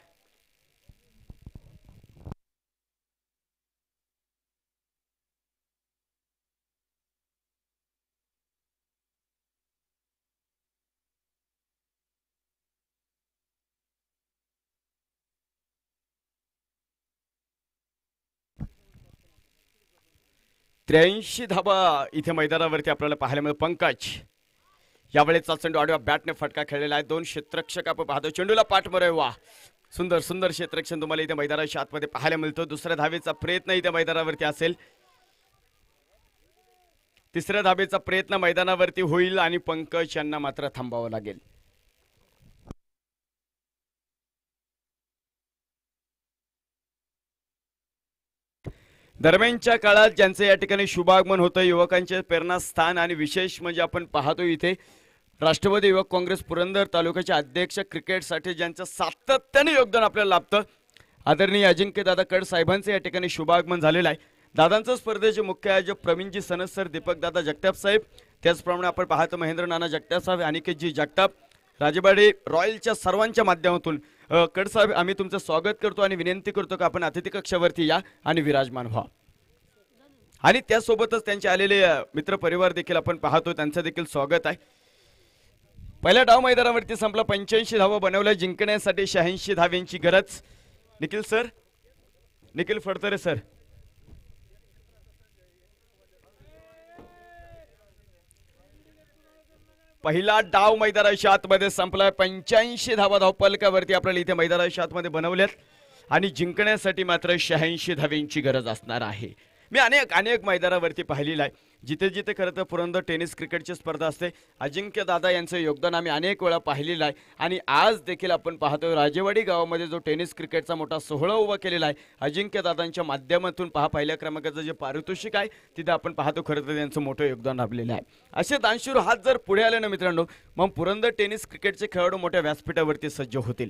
धावा इथे मैदानावरती आपल्याला पाहायला मिळेल. पंकज यावेळेचा चेंडू आडव्या बॅटने फटका खेळलेला आहे. 2 क्षेत्ररक्षक आपण पाहतो. चेंडूला पाठ मारे. वा, सुंदर सुंदर क्षेत्ररक्षण तुम्हाला इथे मैदानाच्या आतमध्ये पाहायला मिळतो. दुसऱ्या धावेचा प्रयत्न इथे मैदानावरती असेल. तिसऱ्या धावेचा प्रयत्न मैदानावरती होईल आणि पंकज यांना मात्र थांबावं लागेल. दरम्यानच्या काळात ज्यांचे या ठिकाणी शुभागमन होतं, युवकांचे प्रेरणास्थान, आणि विशेष म्हणजे आपण पाहतो इथे राष्ट्रवादी युवक काँग्रेस पुरंदर तालुक्याचे अध्यक्ष क्रिकेटसाठी ज्यांचं सातत्याने योगदान आपल्याला लाभतं, आदरणीय अजिंक्य दादा कड साहेबांचे या ठिकाणी शुभागमन झालेलं आहे. दादांचं स्पर्धेचे मुख्य आयोजक प्रवीणजी सनस सर, दीपक दादा जगताप साहेब, त्याचप्रमाणे आपण पाहतो महेंद्र नाना जगताप साहेब, अनिकेतजी जगताप, राजेवाडी रॉयलच्या सर्वांच्या माध्यमातून कड साहेब आम्ही तुमचं स्वागत करतो आणि विनंती करतो की आपण अतिथी कक्षावरती या आणि विराजमान व्हा. आणि त्यासोबतच त्यांचे आलेले मित्र परिवार देखील आपण पाहतो, त्यांचं देखील स्वागत आहे. पहिला डाव मैदानावरती संपला. 85 धावा बनवल्या. जिंकण्यासाठी 86 धाव्यांची गरज. निखिल सर, निखिल फडतरे सर, पहिला डाव मैदानाच्या आतमध्ये संपलाय. 85 धावा धावफलकावरती आपल्याला इथे मैदानाच्या आतमध्ये बनवल्यात आणि जिंकण्यासाठी मात्र 86 धाव्यांची गरज असणार आहे. मी अनेक मैदानावरती पाहिलेलं आहे, जिथे जिथे खरं तर पुरंदर टेनिस क्रिकेटची स्पर्धा असते. अजिंक्य दादा यांचं योगदान आम्ही अनेक वेळा पाहिलेलं आहे आणि आज देखील आपण पाहतोय राजेवाडी गावामध्ये जो टेनिस क्रिकेटचा मोठा सोहळा उभा केलेला आहे, अजिंक्य दादांच्या माध्यमातून पहिल्या क्रमांकाचं जे पारितोषिक आहे तिथे आपण पाहतो खरं तर त्यांचं मोठं योगदान लाभलेलं आहे. असे दानशूर हात जर पुढे आले ना मित्रांनो, मग पुरंदर टेनिस क्रिकेटचे खेळाडू मोठ्या व्यासपीठावरती सज्ज होतील.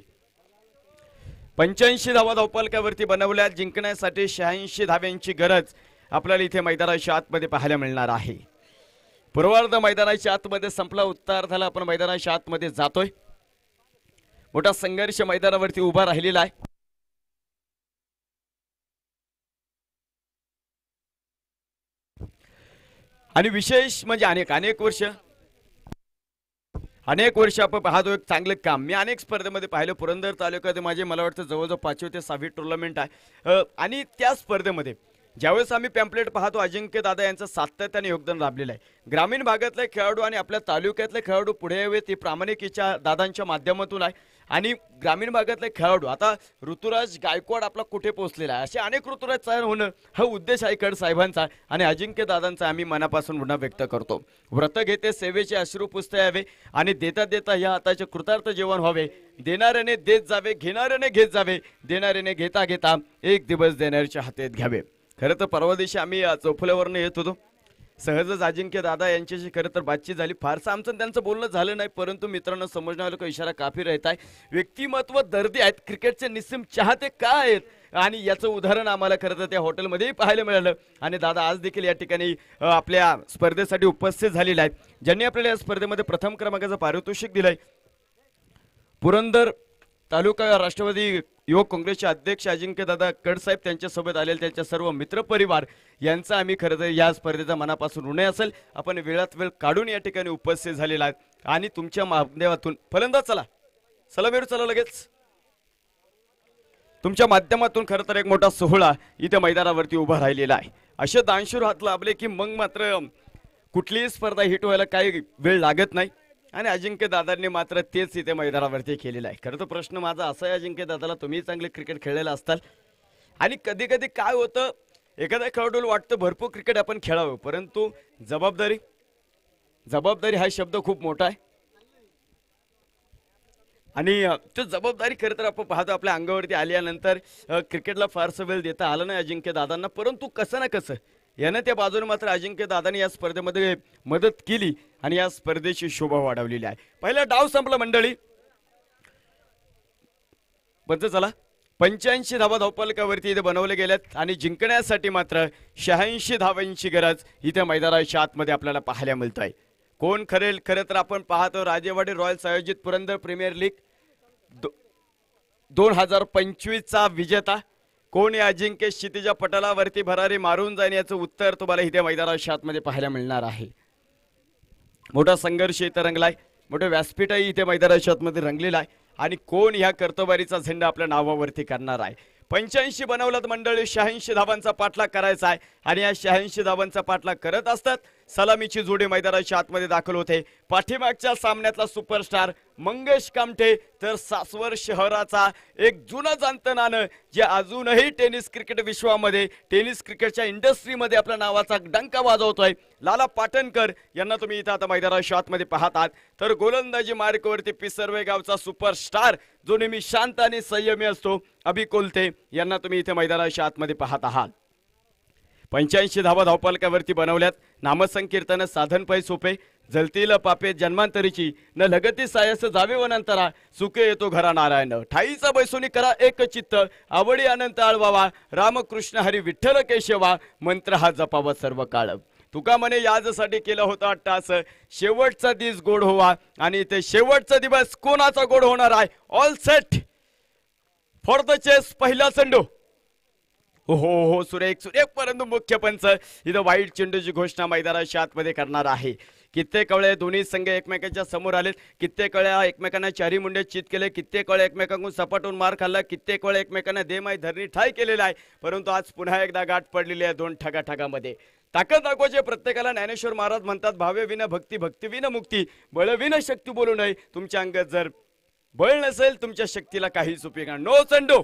85 धावा धावफलकावरती बनवल्या. जिंकण्यासाठी 86 धाव्यांची गरज आपल्याला इथे मैदानाच्या आतमध्ये पाहायला मिळणार आहे. पूर्वार्ध मैदानाच्या आतमध्ये संपला. उत्तरार्धाला आपण मैदानाच्या आतमध्ये जातोय. मोठा संघर्ष मैदानावरती उभा राहिलेला आहे. आणि विशेष म्हणजे अनेक वर्ष आपण पाहतो एक चांगलं काम. मी अनेक स्पर्धेमध्ये पाहिलं. पुरंदर तालुक्यात माझे मला वाटतं जवळजवळ 5वी ते 6वी टुर्नामेंट आहे आणि त्या स्पर्धेमध्ये ज्यावेळेस आम्ही पॅम्पलेट पाहतो, अजिंक्य दादा यांचं सातत्याने योगदान लाभलेलं आहे. ग्रामीण भागातले खेळाडू आणि आपल्या तालुक्यातले खेळाडू पुढे यावे ती प्रामाणिकच्या दादांच्या माध्यमातून आहे. आणि ग्रामीण भागातले खेळाडू आता ऋतुराज गायकवाड आपला कुठे पोहोचलेला आहे, असे अनेक ऋतुराज तयार होणं हा उद्देश आहे कड साहेबांचा आणि अजिंक्य दादांचा आम्ही मनापासून पुन्हा व्यक्त करतो. व्रत घेते सेवेचे अश्रू पुसता यावे आणि देता देता या हाताचे कृतार्थ जेवण व्हावे. देणाऱ्याने देत जावे, घेणाऱ्याने घेत जावे, देणाऱ्याने घेता घेता एक दिवस देणाऱ्याच्या हातात घ्यावे. खरं तर परवा दिवशी आम्ही चौफुल्यावरनं येत होतो. सहजच अजिंक्य दादा यांच्याशी खरं तर बातचीत झाली. फारसं आमचं त्यांचं बोलणं झालं नाही, परंतु मित्रांनो समजण्यावाला का इशारा काफी राहत आहे. व्यक्तिमत्व दर्दी आहेत, क्रिकेटचे निस्सीम चाहते का आहेत आणि याचं उदाहरण आम्हाला खरं तर त्या हॉटेलमध्येही पाहायला मिळालं. आणि दादा आज देखील या ठिकाणी आपल्या स्पर्धेसाठी उपस्थित झालेले आहेत, ज्यांनी आपल्याला या स्पर्धेमध्ये प्रथम क्रमांकाचं पारितोषिक दिलंय. पुरंदर तालुका राष्ट्रवादी युवक काँग्रेसचे अध्यक्ष अजिंक्य दादा कडसाहेब, त्यांच्यासोबत आलेले त्यांच्या सर्व मित्रपरिवार यांचा आम्ही खरं तर या स्पर्धेचा मनापासून ऋणी असेल. आपण वेळात वेळ काढून या ठिकाणी उपस्थित झालेला आहे आणि तुमच्या माध्यमातून फलंदाज चला मेरू चला लगेच तुमच्या माध्यमातून खरं तर एक मोठा सोहळा इथे मैदानावरती उभा राहिलेला आहे. असे दानशूर हात लाभले की मग मात्र कुठलीही स्पर्धा हिट व्हायला काही वेळ लागत नाही आणि अजिंक्य दादांनी मात्र तेच इथे मैदानावरती केलेलं आहे. खरं तर प्रश्न माझा असा आहे अजिंक्य दादाला, तुम्ही चांगले क्रिकेट खेळलेला असताल आणि कधी कधी काय होतं, एखाद्या खेळाडूला वाटतं भरपूर क्रिकेट आपण खेळावं, परंतु जबाबदारी जबाबदारी हा शब्द खूप मोठा आहे आणि तो जबाबदारी खरं तर आपण पाहतो आपल्या अंगावरती आल्यानंतर क्रिकेटला फारसं वेळ देता आलं नाही अजिंक्य दादांना, परंतु कसं ना कसं यानं त्या बाजूने मात्र अजिंक्य दादांनी या स्पर्धेमध्ये मदत केली आणि या स्पर्धेची शोभा वाढवलेली आहे. पहिला डाव संपला मंडळी, पंच चला 85 धावा धावफलकावरती इथे बनवले गेल्यात आणि जिंकण्यासाठी मात्र 86 धावांची गरज इथे मैदानाच्या आतमध्ये आपल्याला पाहायला मिळत आहे. कोण खरेल, खरं तर आपण पाहतो राजेवाडी रॉयल्स आयोजित पुरंदर प्रीमियर लीग 2025चा विजेता कोण या अजिंक्य क्षितिजा पटलावरती भरारी मारून जाईल याचं उत्तर तुम्हाला इथे मैदानाच्या आतमध्ये पाहायला मिळणार आहे. मोठा संघर्ष इथे रंगलाय, मोठं व्यासपीठही इथे मैदानाच्या आतमध्ये रंगलेला आहे आणि कोण ह्या कर्तबारीचा झेंडा आपल्या नावावरती करणार आहे. 85 बनवलं मंडळी, 86 धावांचा पाठलाग करायचा आहे आणि या 86 धावांचा पाठलाग करत असतात. सलामीची जोडी मैदानाच्या आतमध्ये दाखल होते. पाठीमागच्या सामन्यातला सुपरस्टार मंगेश कामठे तर सासवड शहराचा एक जुनं जाणतं नाणं जे अजूनही टेनिस क्रिकेट विश्वामध्ये, टेनिस क्रिकेटच्या इंडस्ट्रीमध्ये आपल्या नावाचा डंका वाजवतोय लाला पाटणकर यांना तुम्ही इथं आता मैदानाच्या आतमध्ये पाहतात. तर गोलंदाजी मार्कवरती पिसर्वे गावचा सुपरस्टार जो नेहमी शांत आणि संयमी असतो अभि कोलते यांना तुम्ही इथे मैदानाच्या आतमध्ये पाहत आहात. 85 धावा धावफलकावरती बनवल्यात. नामसंकीर्तन साधन पै सोपे जलतील पापे जन्मांतरीची न लगती सायस जावे वनंतरा सुखे येतो घरा नारायण ठाईचा बैसोनी करा एक चित्त आवडी अनंत आळवावा रामकृष्ण हरी विठ्ठल केशवा मंत्र हा जपावा सर्व काळ. तुका म्हणे याजसाठी केलं होतं अट्टास शेवटचा दिवस गोड व्हावा आणि ते शेवटचा दिवस कोणाचा गोड होणार आहे. All set for the chase, पहिला चेंडू. हो हो सुरेख सुरेख, परंतु मुख्य पंच इथं वाईट चेंडूची घोषणा मैदानाच्या आतमध्ये करणार आहे. कित्येक वेळे दोन्ही संघ एकमेकांच्या समोर आलेत, कित्येक वेळा एकमेकांना चारी मुंडे चित केले, कित्येक वेळा एकमेकांकडून सपाटून मार खाल्ला, कित्येक वेळा एकमेकांना देमाई धरणी ठाय केलेला आहे. परंतु आज पुन्हा एकदा गाठ पडलेली आहे दोन ठगाठगामध्ये. ताकद दाखवायची प्रत्येकाला. ज्ञानेश्वर महाराज म्हणतात भावे विना भक्ती, भक्ती विना मुक्ती, बळ विना शक्ती बोलू नये. तुमच्या अंगात जर बळ नसेल तुमच्या शक्तीला काहीच उपयोग नाही. नो चेंडू,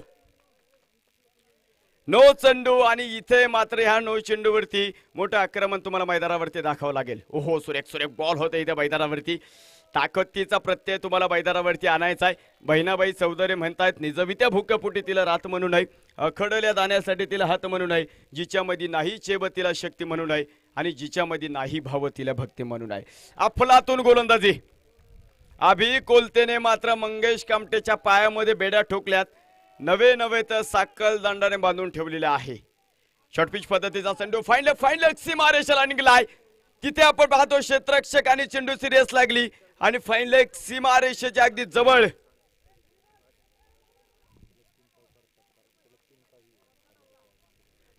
नो चेंडू आणि इथे मात्र ह्या नो चेंडूवरती मोठं आक्रमण तुम्हाला मैदानावरती दाखवावं लागेल. ओहो सुरेख सुरेख बॉल होते इथे मैदानावरती. ताकदीचा प्रत्यय तुम्हाला मैदानावरती आणायचा आहे. बहिणाबाई चौधरी म्हणतायत निजवित्या भूकपुटी तिला रात म्हणू नये, अखडल्या दाण्यासाठी तिला हात म्हणू नये, जिच्यामध्ये नाही चेब तिला शक्ती म्हणू नये आणि जिच्यामध्ये नाही भाव तिला भक्ती म्हणू नये. अफलातून गोलंदाजी. अभि कोलतेने मात्र मंगेश कामटेच्या पायामध्ये बेड्या ठोकल्यात. नवे तर साकल दांडाने बांधून ठेवलेले आहे. शॉर्टपिच पद्धतीचा चेंडू फाईन सीमारेषेला निघालाय. तिथे आपण पाहतो क्षेत्ररक्षक आणि चेंडूची रेस लागली आणि फाईन लेग सीमारेषेच्या अगदी जवळ.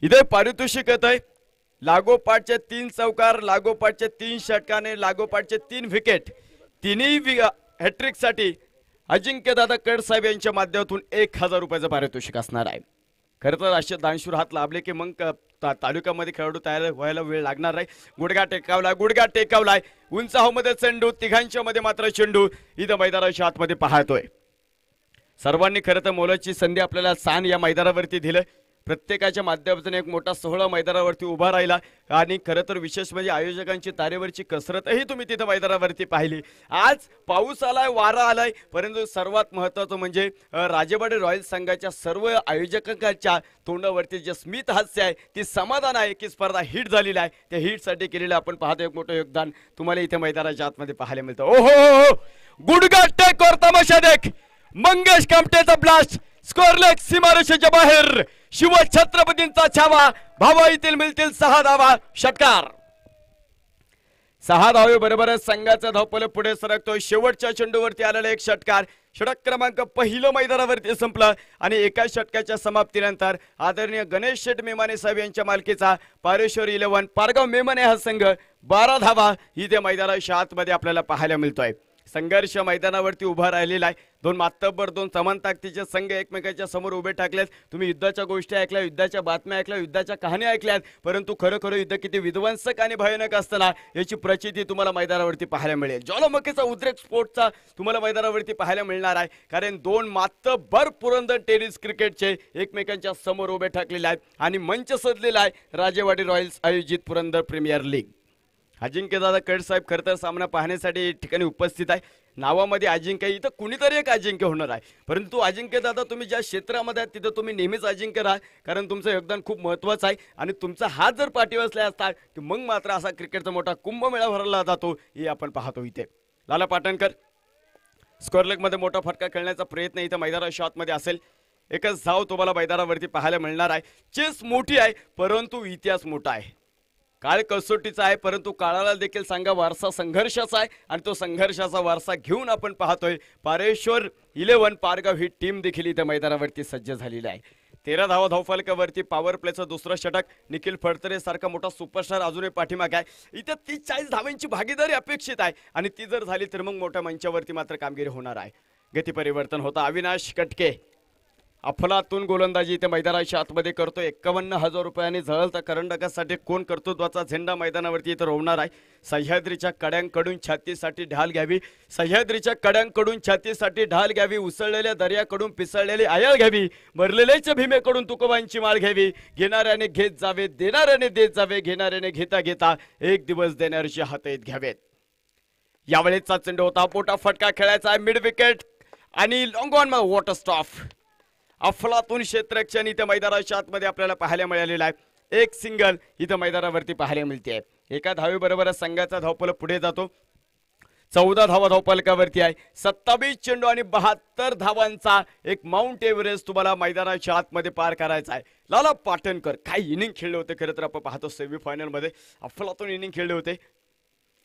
इथे पारितोषिक येत आहे. लागोपाठचे 3 चौकार, लागोपाठचे 3 षटकाने, लागोपाठचे 3 विकेट, तिन्ही हॅट्रिक साठी अजिंक्यदादा कडसाहेब यांच्या माध्यमातून 1000 रुपयाचं पारितोषिक असणार आहे. खरं तर असे दानशूर हात लाभले की मग तालुक्यामध्ये खेळाडू तयार व्हायला वेळ लागणार नाही. गुडघा टेकावलाय उंचावमध्ये चेंडू, तिघांच्या मध्ये मात्र चेंडू इथं मैदानाच्या आतमध्ये पाहतोय. सर्वांनी खरं तर मोलाची संधी आपल्याला स्थान या मैदानावरती दिलं. प्रत्येकाच्या माध्यमातून एक मोठा सोहळा मैदानावरती उभा राहिला आणि खरं तर विशेष म्हणजे आयोजकांची तारेवरची कसरतही तुम्ही तिथे मैदानावरती पाहिली. आज पाऊस आलाय, वारा आलाय, परंतु सर्वात महत्त्वाचं म्हणजे राजेवाडी रॉयल्स संघाच्या सर्व आयोजकांच्या तोंडावरती जे स्मित हास्य आहे, ती समाधान आहे की स्पर्धा हिट झालेली आहे. त्या हिटसाठी केलेलं आपण पाहतो एक मोठं योगदान तुम्हाला इथे मैदानाच्या आतमध्ये पाहायला मिळतं. ओहो गुडघा टेक और तमाशा देख, मंगेश कामटेचा ब्लास्ट, स्कोरलेग सीमारेषेच्या बाहेर, शिव छत्रपतींचा छावा, भावा येथील मिळतील 6 धावा. षटकार 6 धावे बरोबरच संघाचा धावपल पुढे सरकतोय. शेवटच्या चेंडूवरती आलेला एक षटकार. षटक क्रमांक पहिलं मैदानावरती संपलं आणि एका षटकाच्या समाप्तीनंतर आदरणीय गणेश शेठ मेमाने साहेब यांच्या मालकीचा पारेश्वर 11 पारगाव मेमाने हा संघ 12 धावा इथे मैदानाच्या आतमध्ये आपल्याला पाहायला मिळतोय. संघर्ष मैदानावरती उभा राहिलेला आहे. दोन मातब्बर, दोन समान ताकदीचे संघ एकमेकांच्या समोर उभे टाकलेत. तुम्ही युद्धाच्या गोष्टी ऐकल्या, युद्धाच्या बातम्या ऐकल्या, युद्धाच्या कहाण्या ऐकल्यात, परंतु खरं युद्ध किती विध्वंसक आणि भयानक असताना याची प्रचिती तुम्हाला मैदानावरती पाहायला मिळेल. ज्वालामुखीचा उद्रेक स्पोर्टचा तुम्हाला मैदानावरती पाहायला मिळणार आहे, कारण दोन मातब्बर पुरंदर टेनिस क्रिकेटचे एकमेकांच्या समोर उभे टाकलेले आहेत आणि मंच सजलेला आहे राजेवाडी रॉयल्स आयोजित पुरंदर प्रीमियर लीग. अजिंक्यदादा कड साहेब खरं तर सामना पाहण्यासाठी ठिकाणी उपस्थित आहे. नावामध्ये अजिंक्य, इथं कुणीतरी एक अजिंक्य होणार आहे, परंतु अजिंक्यदादा तुम्ही ज्या क्षेत्रामध्ये आहात तिथं तुम्ही नेहमीच अजिंक्य राहा, कारण तुमचं योगदान खूप महत्त्वाचं आहे आणि तुमचा हात जर पाठीवर असला असता की मग मात्र असा क्रिकेटचा मोठा कुंभमेळा भरला जातो हे आपण पाहतो. इथे लाला पाटणकर स्क्वेअर लेगमध्ये मोठा फटका खेळण्याचा प्रयत्न इथं मैदानाच्या आतमध्ये असेल. एकच धाव तुम्हाला मैदानावरती पाहायला मिळणार आहे. चेस मोठी आहे परंतु इतिहास मोठा आहे. काळ कसोटीचा आहे परंतु काळाला देखील सांगा वारसा संघर्षाचा आहे आणि तो संघर्षाचा वारसा घेऊन आपण पाहतोय पारेश्वर 11 पारगाव ही टीम देखील इथे मैदानावरती सज्ज झालेली आहे. 13 धावा धावफलकावरती पॉवर प्लेचं दुसरं षटक. निखिल फडतरे सारखा मोठा सुपरस्टार अजूनही पाठीमागे आहे. इथे 30-40 धावांची भागीदारी अपेक्षित आहे आणि ती जर झाली तर मग मोठ्या मंचावरती मात्र कामगिरी होणार आहे. गती परिवर्तन होता. अविनाश कटके अफलातून गोलंदाजी इथे मैदानाच्या आतमध्ये करतो. 51,000 रुपयांनी झळता करंडकासाठी कोण कर्तृत्वाचा झेंडा मैदानावरती इथं रोवणार आहे. सह्याद्रीच्या कड्यांकडून छातीसाठी ढाल घ्यावी, सह्याद्रीच्या कड्यांकडून छातीसाठी ढाल घ्यावी, उसळलेल्या दर्याकडून पिसळलेली आयल घ्यावी, भरलेल्याच्या भीमेकडून तुकोबांची माळ घ्यावी. घेणाऱ्याने घेत जावे, देणाऱ्याने देत जावे, घेणाऱ्याने घेता घेता एक दिवस देणाऱ्याचे हात येत घ्यावेत. यावेळेचा चेंडू होता. मोठा फटका खेळायचा आहे. मिड विकेट आणि लॉंग ऑन वॉटर स्टॉफ. अफलातून क्षेत्ररक्षण इथे मैदानाच्या आतमध्ये आपल्याला पाहायला मिळालेला आहे. एक सिंगल इथं मैदानावरती पाहायला मिळते. एका धावेबरोबर संघाचा धावफलक पुढे जातो. 14 धावा धावफलकावरती आहे. 27 चेंडू आणि 72 धावांचा एक माउंट एव्हरेस्ट तुम्हाला मैदानाच्या आतमध्ये पार करायचा आहे. लाला पाटणकर काय इनिंग खेळले होते. खरं तर आपण पाहतो सेमीफायनल मध्ये अफलातून इनिंग खेळले होते.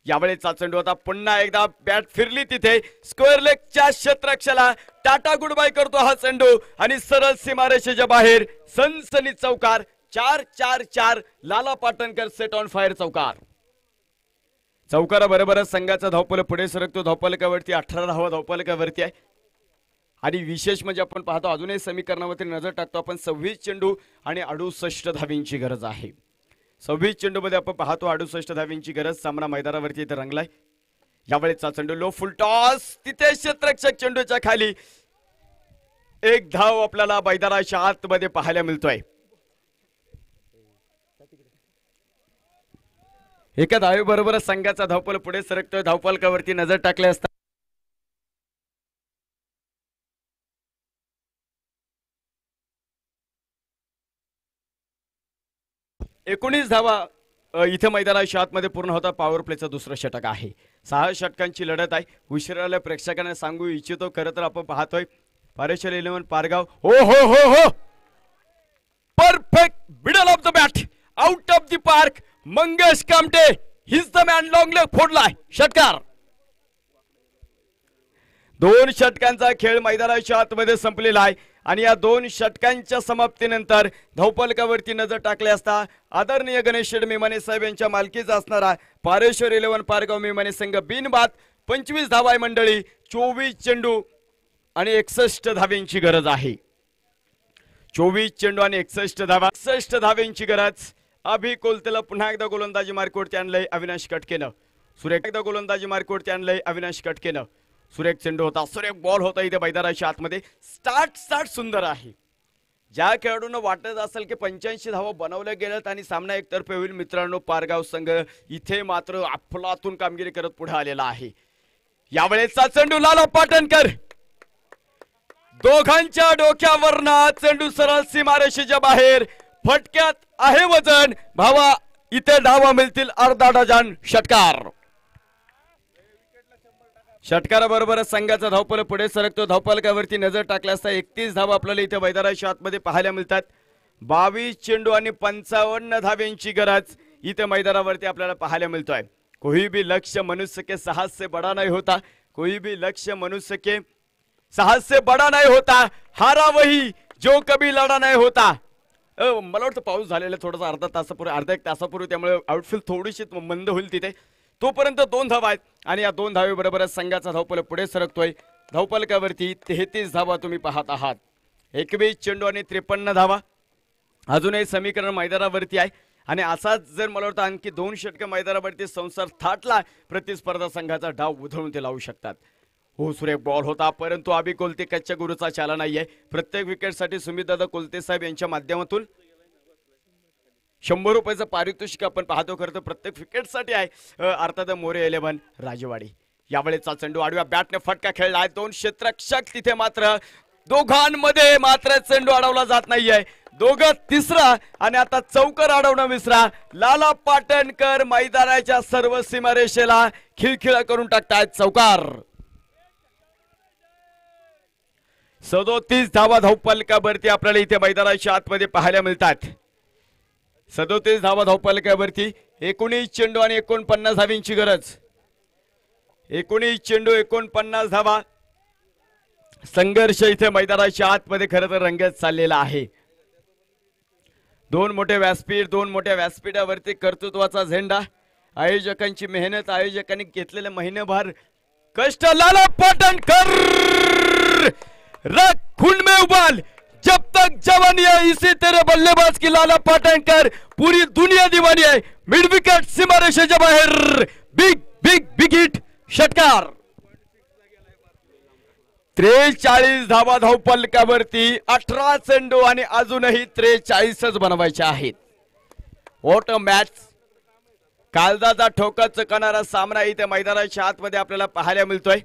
यावेळेचा चेंडू होता. पुन्हा एकदा बॅट फिरली तिथे स्क्वेअर लेगच्या क्षेत्ररक्षणाला टाटा गुड बाय करतो हा चेंडू आणि सरळ सीमारेषेच्या बाहेर सनसनी चौकार. 4-4-4 लाला पाटणकर सेट ऑन फायर चौकार. चौकाराबरोबरच संघाचा धावफलक पुढे सरकतो. धावफलकावरती 18 धावा धावफलकावरती आहे आणि विशेष म्हणजे आपण पाहतो अजूनही समीकरणावरती नजर टाकतो आपण. 26 चेंडू आणि 68 धावींची गरज आहे. 26 चेंडू मध्ये आपण पाहतो 68 धावींची गरज. सामना मैदानावरती इथे रंगलाय. यावेळेचा चेंडू लो फुल टॉस. तिथे क्षेत्ररक्षक चेंडूच्या खाली एक धाव आपल्याला मैदानाच्या आतमध्ये पाहायला मिळतोय. एका धावेबरोबर संघाचा धावफलक पुढे सरकतोय. धावफलकावरती नजर टाकले असता 19 धावा इथे मैदानाच्या आतमध्ये पूर्ण होता. पॉवर प्लेचं दुसरं षटक आहे. 6 षटकांची लढत आहे. उशिराला प्रेक्षकांना सांगू इच्छितो खरं तर आपण पाहतोय पारेश्वर 11 पारगाव. हो हो हो हो perfect middle of the bat out of the park. Mangesh Kamthe he's the man. Long leg फोडलाय षटकार. 2 षटकांचा खेळ मैदानाच्या आतमध्ये संपलेला आहे आणि या 2 षटकांच्या समाप्तीनंतर धावफलकावरती नजर टाकले असता आदरणीय गणेश शेठ मेमाने साहेब यांच्या मालकीचा असणारा पारेश्वर 11 पारगाव मेमाने संघ बिनबाद 25 धावा आहे मंडळी. 24 चेंडू आणि 61 धावेंची गरज आहे. 24 चेंडू आणि 61 धावा. 61 धावेंची गरज. अभि कोलतेला पुन्हा एकदा गोलंदाजी मार्कवरती आणलंय अविनाश कटकेनं. सुरेख एकदा गोलंदाजी मार्कवरती आणलंय अविनाश कटकेनं. सुरेख चेंडू होता. सुरेख बॉल होता इथे मैदानाच्या आतमध्ये. स्टार्ट सुंदर आहे. ज्या खेळाडूंना वाटत असेल की 85 धावा बनवल्या गेल्यात आणि सामना एकतर्फे होईल मित्रांनो, पारगाव संघ इथे मात्र अफलातून कामगिरी करत पुढे आलेला आहे. यावेळेचा चेंडू लाला पाटणकर. दोघांच्या डोक्यावरना चेंडू सरळ सीमारेषेच्या बाहेर. फटक्यात आहे वजन. भावा इथे धावा मिळतील अर्धा डझन. षटकार. षटकाराबरोबर संघाचा धावफलक पुढे सरकतो. धावफलकावरती नजर टाकल्या असता 31 धावा आपल्याला इथे मैदानाच्या आतमध्ये पाहायला मिळतात. 22 चेंडू आणि 55 धावेंची गरज इथे मैदानावरती आपल्याला पाहायला मिळतोय. कोई भी लक्ष्य मनुष्य के साहस से बड़ा नहीं होता. कोई भी लक्ष्य मनुष्य के साहस से बड़ा नहीं होता. हारा वही जो कभी लढा नाही होता. मला वाटतं पाऊस झालेला थोडासा अर्धा एक तासापूर्वी त्यामुळे आउटफील्ड थोडीशी मंद होईल तिथे. तोपर्यंत 2 धावा आहेत. आणि या 2 धावे बरोबरच संघाचा धावफलक पुढे सरकतोय. धावफलकावरती 33 धावा तुम्ही पाहत आहात. 21 चेंडू आणि 53 धावा. अजूनही समीकरण मैदानावरती आहे आणि असाच जर मला वाटतं आणखी 2 षटकं मैदानावरती संसार थाटला प्रतिस्पर्धा संघाचा डाव उधळून ते लावू शकतात. हो सुरेख बॉल होता परंतु अभि कोलते कच्च्या गुरुचा चाला नाहीये. प्रत्येक विकेटसाठी सुमितदादा कोलते साहेब यांच्या माध्यमातून 100 रुपयाचं पारितोषिक आपण पाहतो. खरं तर प्रत्येक विकेटसाठी आहे. अर्थात मोरे 11 राजवाडी. यावेळेचा चेंडू आडव्या बॅटने फटका खेळलाय. 2 क्षेत्ररक्षक तिथे मात्र दोघांमध्ये मात्र चेंडू अडवला जात नाहीये. दोघं तिसरा आणि आता चौकर अडवणं विसरा. लाला पाटणकर मैदानाच्या सर्व सीमारेषेला खिळखिळा करून टाकतायत. चौकार. 37 धावा धावफलकावरती आपल्याला इथे मैदानाच्या आतमध्ये पाहायला मिळतात. 37 धावा धावफलकावरती 19 चेंडू आणि 49 धावींची गरज. 19 चेंडू 49 धावा. संघर्ष इथे मैदानाच्या आतमध्ये खरं तर रंगत चाललेला आहे. 2 मोठे व्यासपीठ, 2 मोठ्या व्यासपीठावरती कर्तृत्वाचा झेंडा. आयोजकांची मेहनत, आयोजकांनी घेतलेले महिनेभर कष्ट. लाला पाटणकर खून में उबाल जब तक जवानी है इसी तेरे बल्लेबाज की लाला पाटणकर पूरी दुनिया दीवानी है. मिड विकेट सीमारेषेच्या बाहेर. Big big big hit. षटकार. 43 धावा धावफलकावरती 18 चेंडू आणि अजूनही 43च बनवायचे आहेत. What a match. कालदाचा ठोका चुकणारा सामना इथे मैदानाच्या आतमध्ये आपल्याला पाहायला मिळतोय.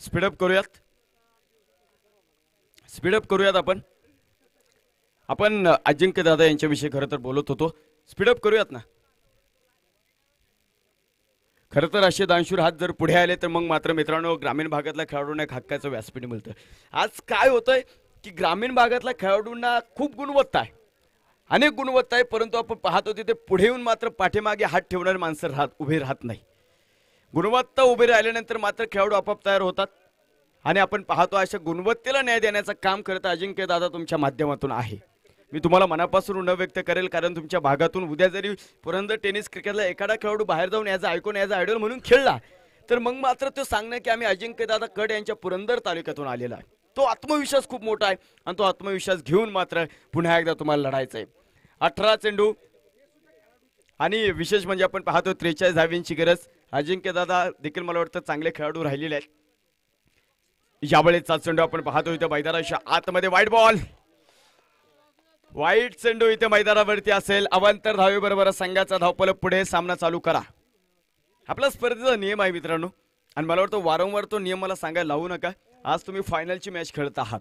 स्पीडअप करूयात आपण अजिंक्य दादा यांच्याविषयी खरं तर बोलत होतो. स्पीडअप करूयात ना. खरं तर असे दानशूर हात जर पुढे आले तर मग मात्र मित्रांनो ग्रामीण भागातल्या खेळाडूंना एक हक्काचं व्यासपीठ मिळतं. आज काय होतंय की ग्रामीण भागातल्या खेळाडूंना खूप गुणवत्ता आहे, अनेक गुणवत्ता आहे, परंतु आपण पाहतो तिथे पुढे येऊन मात्र पाठीमागे हात ठेवणारे माणसं उभे राहत नाही. गुणवत्ता उभे राहिल्यानंतर मात्र खेळाडू आपोआप तयार होतात आणि आपण पाहतो अशा गुणवत्तेला न्याय देण्याचं काम करत अजिंक्य दादा तुमच्या माध्यमातून आहे. मी तुम्हाला मनापासून ऋण व्यक्त करेल, कारण तुमच्या भागातून उद्या जरी पुरंदर टेनिस क्रिकेटला एखादा खेळाडू बाहेर जाऊन याचा ऐकून याचा आयडॉल म्हणून खेळला तर मग मात्र तो सांगणं की आम्ही अजिंक्य दादा कड यांच्या पुरंदर तालुक्यातून आलेला आहे. तो आत्मविश्वास खूप मोठा आहे आणि तो आत्मविश्वास घेऊन मात्र पुन्हा एकदा तुम्हाला लढायचं आहे. 18 चेंडू आणि विशेष म्हणजे आपण पाहतो 43 धावींची गरज. अजिंक्य दादा देखील मला वाटतं चांगले खेळाडू राहिलेले आहेत. यावेळेचा चेंडू आपण पाहतो इथे मैदानाच्या आतमध्ये वाईट चेंडू इथे मैदानावरती असेल. अवांतर धावे बरोबर संघाचा धावफलक पुढे. सामना चालू करा. आपला स्पर्धेचा नियम आहे मित्रांनो आणि मला वाटतं वारंवार तो नियम मला सांगायला लावू नका. आज तुम्ही फायनलची मॅच खेळत आहात.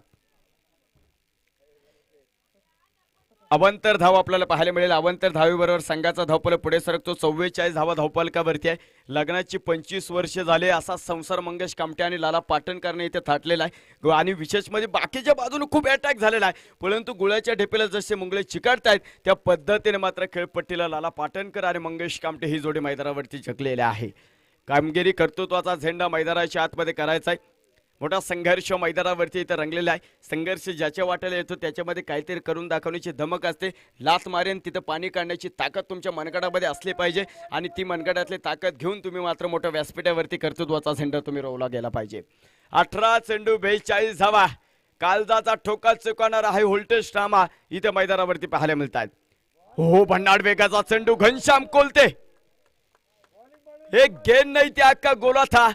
अवांतर धाव आपल्याला पाहायला मिळेल. अवांतर धावेबरोबर संघाचा धावफलक पुढे सरकतो. 44 धावा धावफलकावरती आहे. लग्नाची 25 वर्ष झाले असा संसार मंगेश कामटे आणि लाला पाटणकरने इथे थाटलेला आहे आणि विशेष म्हणजे बाकीच्या बाजूने खूप अटॅक झालेला आहे, परंतु गुळाच्या ढेपेला जसे मुंगळे चिकाटतायत त्या पद्धतीने मात्र खेळपट्टीला लाला पाटणकर आणि मंगेश कामटे ही जोडी मैदानावरती झकलेली आहे. कामगिरी कर्तृत्वाचा झेंडा मैदानाच्या आतमध्ये करायचा आहे. मोठा संघर्ष मैदानावरती इथं रंगलेला आहे. संघर्ष ज्याच्या वाट्याला येतो त्याच्यामध्ये काहीतरी करून दाखवण्याची धमक असते. लाथ मारेन तिथं पाणी काढण्याची ताकद तुमच्या मनगटामध्ये असली पाहिजे आणि ती मनगटातली ताकद घेऊन तुम्ही मात्र मोठ्या व्यासपीठावरती कर्तृत्वाचा झेंडा तुम्ही रोवला गेला पाहिजे. 18 चेंडू 42 धावा. कालदाचा ठोका चुकवणारा आहे व्होल्टेज ड्रामा इथे मैदानावरती पाहायला मिळतात. हो भन्नाट वेगाचा चेंडू. घनश्याम कोलते एक गेंद नाही त्या अख्खा गोला था.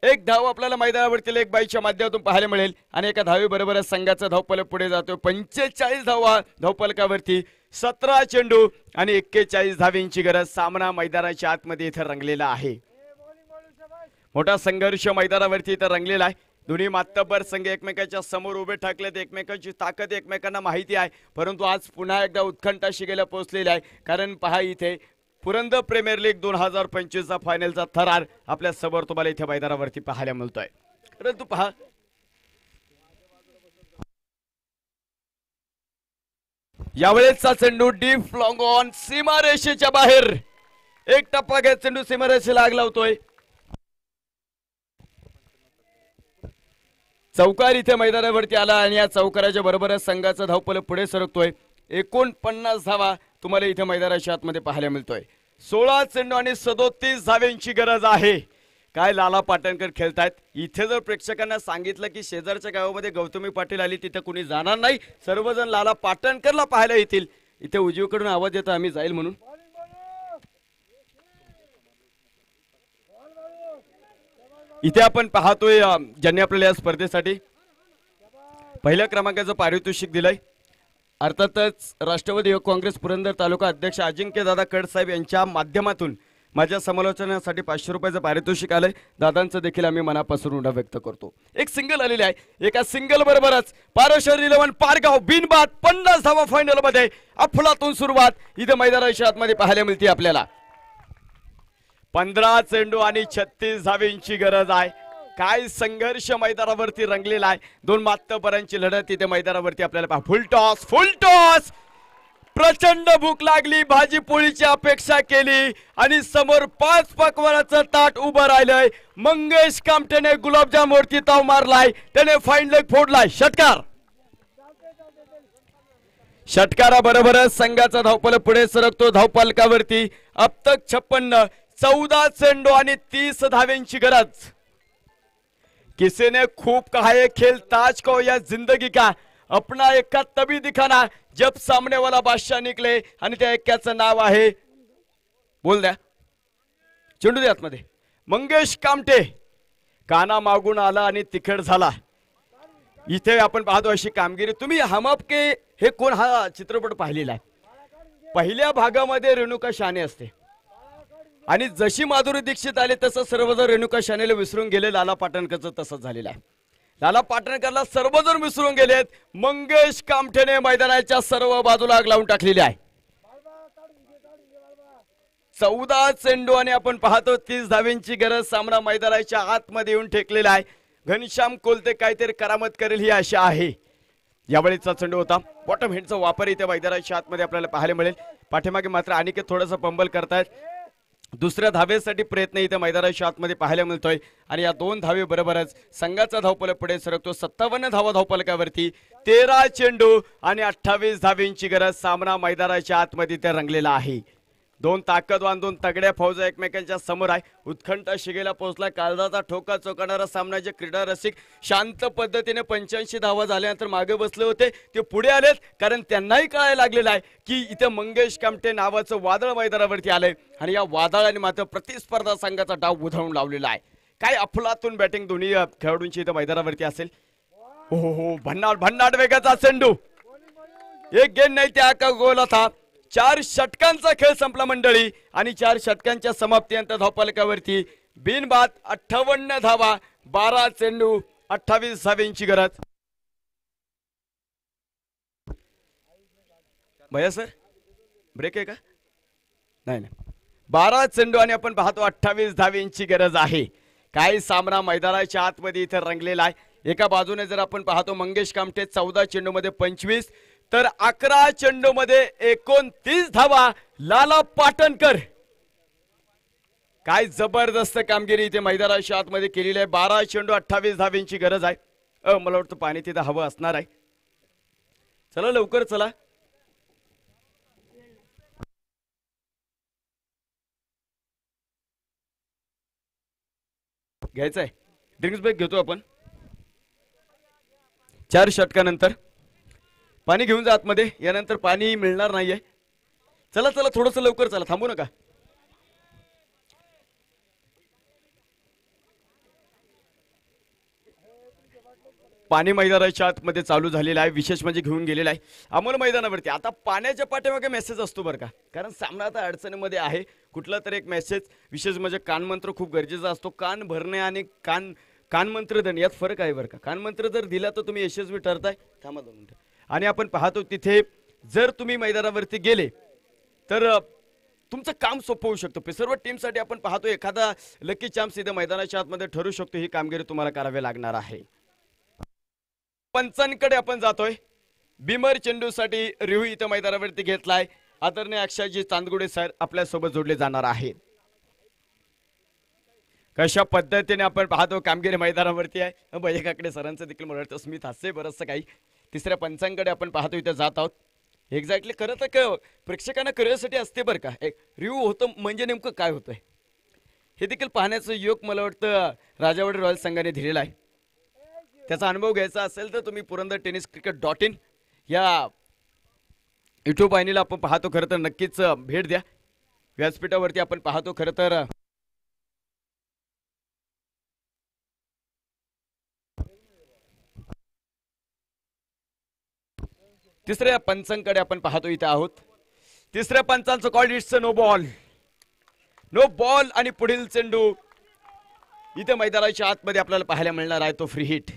एक धाव आपल्याला मैदानावरती एक बाईच्या माध्यमातून पाहायला मिळेल आणि एका धावी बरोबर संघाचा धावफलक पुढे जातो. 45 धावा धावफलकावरती. 17 चेंडू आणि 41 धावींची गरज. सामना मैदानाच्या आतमध्ये इथे रंगलेला आहे. मोठा संघर्ष मैदानावरती इथे रंगलेला आहे. दोन्ही मातब्बर संघ एकमेकांच्या समोर उभे ठाकलेत. एकमेकांची ताकद एकमेकांना माहिती आहे, परंतु आज पुन्हा एकदा उत्कंठा शिगेला पोहोचलेला आहे. कारण पहा इथे पुरंदर प्रीमियर लीग 2025 फायनलचा थरार आपल्या समोर तुम्हाला इथे मैदानावरती पाहायला मिळतोय. परंतु पहा यावेळेसचा चेंडू डीप लॉंग ऑन सीमारेषेच्या बाहेर. एक टप्पा घेत चेंडू सीमारेषेला आग लावतोय. चौकार इथे मैदानावरती आला आणि या चौकाराच्या बरोबरच संघाचा धावपल पुढे सरकतोय. 49 धावा तुम्हाला इथे मैदानाच्या आतमध्ये पाहायला मिळतोय. 16 चेंडू आणि 37 धाव्यांची गरज आहे. काय लाला पाटणकर खेळतायत. इथे जर प्रेक्षकांना सांगितलं की शेजारच्या गावामध्ये गौतमी पाटील आली तिथे कुणी जाणार नाही, सर्वजण लाला पाटणकरला पाहायला येतील. इथे उजवीकडून आवाज येतो आम्ही जाईल म्हणून. इथे आपण पाहतोय ज्यांनी आपल्याला या स्पर्धेसाठी पहिल्या क्रमांकाचं पारितोषिक दिलंय. अर्थातच राष्ट्रवादी युवक काँग्रेस पुरंदर तालुका अध्यक्ष अजिंक्य दादा कडसाहेब यांच्या माध्यमातून माझ्या समालोचनासाठी 500 रुपयाचं पारितोषिक आलंय. दादांचं देखील आम्ही मनापासून उडा व्यक्त करतो. एक सिंगल आलेली आहे. एका सिंगल बरोबरच पारोशर 11 पारगाव बिनबाद 50 धावा फायनल मध्ये अफलातून सुरुवात इथे मैदानाच्या आतमध्ये पाहायला मिळते आपल्याला. 15 चेंडू आणि 36 धावेंची गरज आहे. काय संघर्ष मैदानावरती रंगलेला आहे. 2 मात्तबरांची लढत इथे मैदानावरती आपल्याला फुल टॉस. प्रचंड भूक लागली, भाजी पोळीची अपेक्षा केली आणि समोर 5 पकवानाचं ताट उभं राहिलंय. मंगेश कामटेने गुलाबजाम वरती ताव मारलाय. त्याने फाईन लेग फोडलाय. षटकाराबरोबरच संघाचा धावपल पुढे सरकतो. धावपालकावरती अब तक 56, 14 चेंडू आणि 30 धावेंची गरज. किसी ने खूब कहा है खेल ताज को या जिंदगी का, अपना एक्का तभी दिखाना जब सामने वाला बादशाह निकले. आणि त्या एक्क्याचं नाव आहे, बोल द्या, चेंडू द्या आतमध्ये. मंगेश कामटे काना मागून आला आणि तिखट झाला. इथे आपण पाहतो अशी कामगिरी. तुम्ही हम आपके हे कोण हा चित्रपट पाहिलेला आहे. पहिल्या भागामध्ये रेणुका शाने असते आणि जशी माधुरी दीक्षित आले तसं सर्वजण रेणुका शानेला विसरून गेले. लाला पाटणकरचं तसंच झालेलं आहे. लाला पाटणकरला सर्वजण विसरून गेलेत. मंगेश कामठेने मैदानाच्या सर्व बाजूला आग लावून टाकलेली आहे. 14 चेंडू आणि आपण पाहतो 30 धावेंची गरज. सामना मैदानाच्या आतमध्ये येऊन ठेकलेला आहे. घनश्याम कोलते काहीतरी करामत करेल ही आशा आहे. यावेळीचा चेंडू होता. बॉटम हेडचा वापर इथे मैदानाच्या आतमध्ये आपल्याला पाहायला मिळेल. पाठीमागे मात्र अनिकेत थोडंसं पंबल करतायत. दुसऱ्या धावेसाठी प्रयत्न इथे मैदानाच्या आतमध्ये पाहायला मिळतोय आणि या 2 धावे बरोबरच संघाचा धावपल पुढे सरकतो. 57 धावा धावपलकावरती. 13 चेंडू आणि 28 धावेंची गरज. सामना मैदानाच्या आतमध्ये ते रंगलेला आहे. 2 ताकदवान 2 तगड्या फौजा एकमेकांच्या समोर आहे. उत्कंठ शिगेला पोहोचला. काळजाचा ठोका चोकणारा सामना. जे क्रीडा रसिक शांत पद्धतीने 85 धावा झाल्यानंतर मागे बसले होते ते पुढे आलेत, कारण त्यांनाही कळायला लागलेलं आहे की इथे मंगेश कामटे नावाचं वादळ मैदानावरती आलंय आणि या वादळाने मात्र प्रतिस्पर्धा संघाचा डाव उधळून लावलेला आहे. काय अफलातून बॅटिंग दोन्ही खेळाडूंची इथे मैदानावरती असेल. हो भन्नाट वेगाचा चेंडू. एक गेंद नाही त्या का गोल था. 4 षटकांचा खेळ संपला मंडळी आणि 4 षटकांच्या समाप्तीनंतर धावपलकावरती बिनबाद 58 धावा, 12 चेंडू, 28 धावेंची गरज. भैया सर ब्रेक आहे का? नाही. 12 चेंडू आणि आपण पाहतो 28 धावेंची गरज आहे. काही सामना मैदानाच्या आतमध्ये इथे रंगलेला आहे. एका बाजूने जर आपण पाहतो मंगेश कामटे 14 चेंडू मध्ये 25 तर 11 चेंडू मध्ये 29 धावा. लाला पाटणकर काय जबरदस्त कामगिरी इथे मैदानाच्या आतमध्ये केलेली आहे. 12 चेंडू 28 धावेंची गरज आहे. मला वाटतं पाणी तिथे हवं असणार आहे. चला लवकर चला. घ्यायचं आहे ड्रिंक्स ब्रेक घेतो आपण 4 षटकानंतर. पाणी घेऊन जा आतमध्ये. यानंतर पाणी मिळणार नाहीये. चला थोडंसं लवकर चला, थांबू नका. पाणी मैदानाच्या आतमध्ये चालू झालेलं आहे. विशेष म्हणजे घेऊन गेलेलं आहे अमोल मैदानावरती. आता पाण्याच्या पाठीमागे मेसेज असतो बरं का, कारण सामना आता अडचणीमध्ये आहे. कुठला तर एक मेसेज विशेष म्हणजे कानमंत्र खूप गरजेचा असतो. कान भरणे आणि कानमंत्र देणे यात फरक आहे बरं का. कानमंत्र जर दिला तर तुम्ही यशस्वी ठरताय. थांबा 2 मिनिटं. आणि आपण पाहतो तिथे जर तुम्ही मैदानावरती गेले तर तुमचं काम सोपं होऊ शकतं. सर्व टीमसाठी आपण पाहतो एखादा लकी चान्स इथे मैदानाच्या आतमध्ये ठरू शकतो. ही कामगिरी तुम्हाला करावी लागणार आहे. पंचांकडे आपण जातोय. बिमर चेंडूसाठी रिहू इथं मैदानावरती घेतलाय. आदरणीय अक्षयजी चांदगुडे सर आपल्या सोबत जोडले जाणार आहेत. कशा पद्धतीने आपण पाहतो कामगिरी मैदानावरती आहे. भैयाकाकडे सरांचं देखील मला वाटतं स्मित हास्य बरंचसं काही. तिसऱ्या पंचांकडे आपण पाहतो इथं जात आहोत. एक्झॅक्टली खरं तर प्रेक्षकांना कळण्यासाठी असते बरं का रिव्ह्यू होतं म्हणजे नेमकं काय होतंय हे देखील पाहण्याचं योग मला वाटतं राजावाडी रॉयल संघाने दिलेला आहे. त्याचा अनुभव घ्यायचा असेल तर तुम्ही पुरंदर टेनिस क्रिकेट.in या युट्यूब वाहिनीला आपण पाहतो खरं तर नक्कीच भेट द्या. व्यासपीठावरती आपण पाहतो खरं तर तिसऱ्या पंचांकडे आपण पाहतो इथे आहोत. तिसऱ्या पंचांचं call it's no ball. No ball आणि पुढील चेंडू इथे मैदानाच्या आतमध्ये आपल्याला पाहायला मिळणार आहे तो फ्री हिट.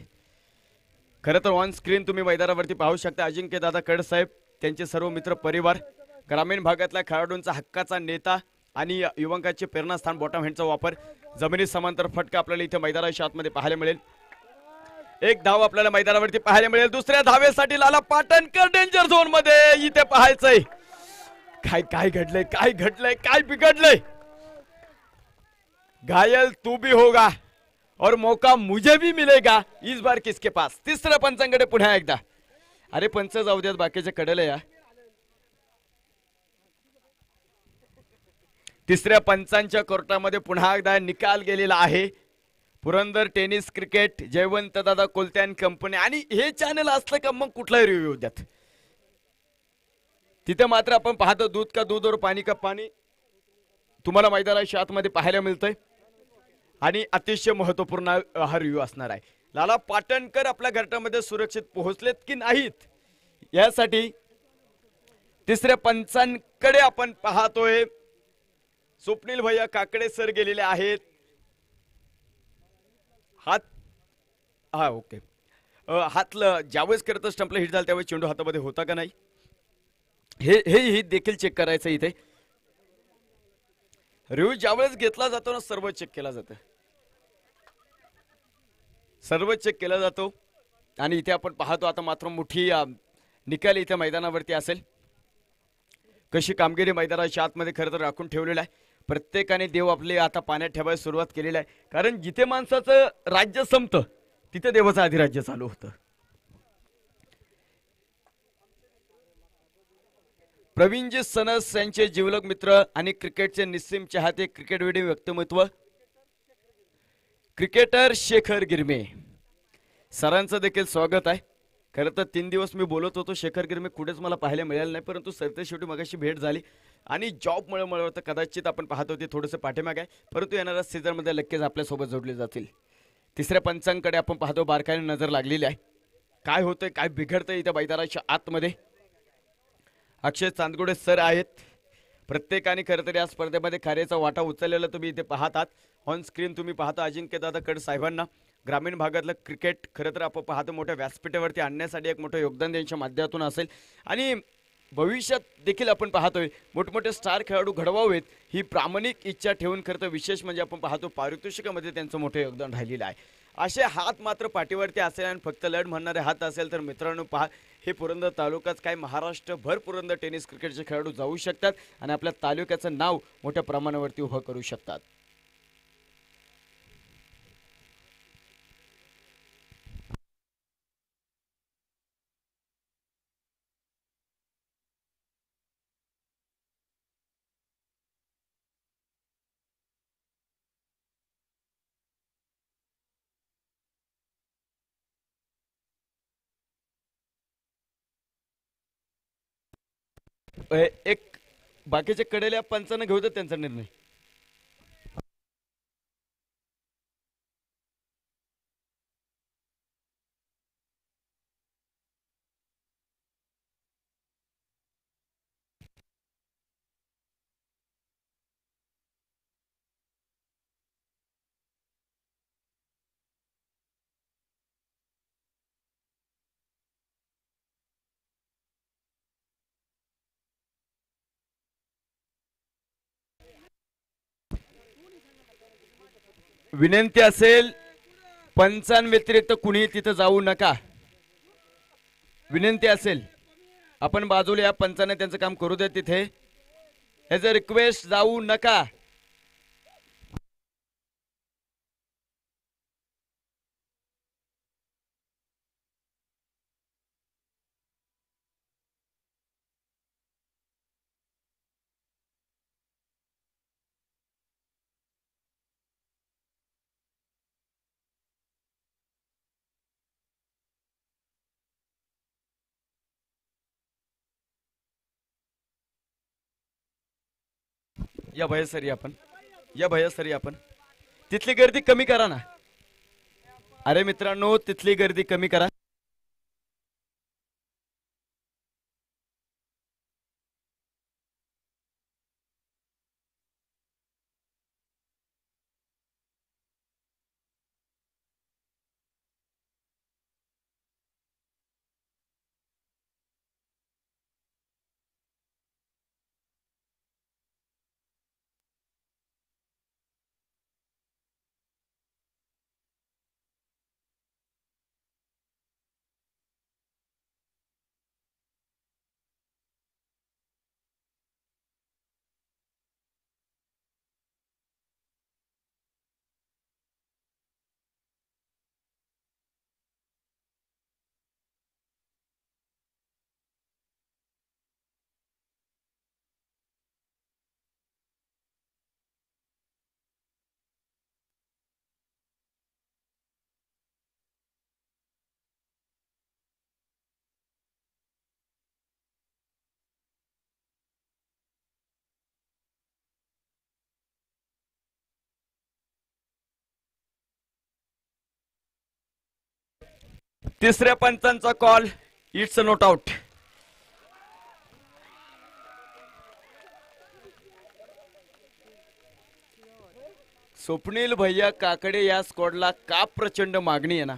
खरं तर ऑन स्क्रीन तुम्ही मैदानावरती पाहू शकता अजिंक्य दादा कड साहेब त्यांचे सर्व मित्र परिवार ग्रामीण भागातल्या खेळाडूंचा हक्काचा नेता आणि युवकांचे प्रेरणास्थान बॉटम हँडचा वापर जमिनी समांतर फटका आपल्याला इथे मैदानाच्या आतमध्ये पाहायला मिळेल. एक धाव आपल्याला मैदानावरती पाहायला मिळेल. दुसऱ्या धावेसाठी लाला पाटणकर डेंजर झोन मध्ये इथे पाहायचंय काय काय घडलंय काय घडलंय काय बिघडलंय. घायल तू भी होगा और मौका मुझे भी मिलेगा इस बार किसके पास. तिसऱ्या पंचांकडे पुन्हा एकदा. अरे पंच जाऊ द्यात बाकीच्या कडेला या. तिसऱ्या पंचांच्या कोर्टामध्ये पुन्हा एकदा निकाल गेलेला आहे. पुरंदर टेनिस क्रिकेट जयवंत दादा कोलत्यान कंपनी आणि हे चॅनल असलं का मग कुठलाही रिव्ह्यू द्यात. तिथे मात्र आपण पाहतो दूध का दूध और पाणी का पाणी तुम्हाला मैदानाच्या आतमध्ये पाहायला मिळतंय आणि अतिशय महत्वपूर्ण हा रिव्ह्यू असणार आहे. लाला पाटणकर आपल्या घरट्यामध्ये सुरक्षित पोहोचलेत की नाहीत यासाठी तिसऱ्या पंचांकडे आपण पाहतोय. स्वप्नील भैया काकडे सर गेलेले आहेत. हात हा ओके हातलं ज्यावेळेस करत स्टंपला हिट झाला त्यावेळेस चेंडू हातामध्ये होता का नाही हे देखील चेक करायचं इथे. रिव्ह्यू ज्यावेळेस घेतला जातो ना सर्व चेक केला जातं. सर्व चेक केला जातो आणि इथे आपण पाहतो आता मात्र मोठी निकाल इथे मैदानावरती असेल. कशी कामगिरी मैदानाच्या आतमध्ये खरं तर राखून ठेवलेला आहे. प्रत्येकाने देव आपले आता पाण्यात ठेवायला सुरुवात केलेली आहे. कारण जिथे माणसाचं राज्य संपतं तिथे देवाचं अधिराज्य चालू होतं. प्रवीणजी सनस यांचे जिवलग मित्र आणि क्रिकेटचे निस्सीम चाहते क्रिकेट वेडी व्यक्तिमत्व क्रिकेटर शेखर गिरमे सरांचं देखील स्वागत आहे. खरं तर 3 दिवस मी बोलत होतो शेखर गिरमे कुठेच मला पाहायला मिळालं नाही परंतु सरते शेवटी मगाशी भेट झाली आणि जॉबमुळे मला वाटतं कदाचित आपण पाहतो ते थोडंसं पाठीमाग आहे परंतु येणाऱ्या सीझनमध्ये नक्कीच आपल्यासोबत जोडले जातील. तिसऱ्या पंचांकडे आपण पाहतो बारकाईने नजर लागलेली आहे. काय होतंय काय बिघडतंय इथं मैदानाच्या आतमध्ये. अक्षय चांदगुडे सर आहेत. प्रत्येकाने खरं तर या स्पर्धेमध्ये कार्याचा वाटा उचललेला तुम्ही इथे पाहतात. ऑन स्क्रीन तुम्ही पाहता अजिंक्य दादा कड साहेबांना ग्रामीण भागातलं क्रिकेट खरं तर आपण पाहतो मोठ्या व्यासपीठावरती आणण्यासाठी एक मोठं योगदान त्यांच्या माध्यमातून असेल आणि भविष्यात देखील आपण पाहतोय मोठमोठे स्टार खेळाडू घडवावेत ही प्रामाणिक इच्छा ठेवून खरं तर विशेष म्हणजे आपण पाहतो पारितोषिकामध्ये त्यांचं मोठं योगदान राहिलेलं आहे. असे हात मात्र पाठीवरती असेल आणि फक्त लढ म्हणणारे हात असेल तर मित्रांनो पहा हे पुरंदर तालुक्यात काय महाराष्ट्रभर पुरंदर टेनिस क्रिकेटचे खेळाडू जाऊ शकतात आणि आपल्या तालुक्याचं नाव मोठ्या प्रमाणावरती उभं करू शकतात. एक बाकीच्या कडेल्या पंचांना घेऊ देत त्यांचा निर्णय. विनंती असेल पंचांव्यतिरिक्त कुणी तिथं जाऊ नका. विनंती असेल आपण बाजूला या पंचाने त्यांचं काम करू द्या तिथे. ॲज अ रिक्वेस्ट जाऊ नका. या भयसरी आपण या भयसरी आपण तिथली गर्दी कमी करा ना. अरे मित्रांनो तिथली गर्दी कमी करा. तिसऱ्या पंचांचा call. It's a not out. Swapnil भैया काकडे या स्क्वॉडला का प्रचंड मागणी आहे ना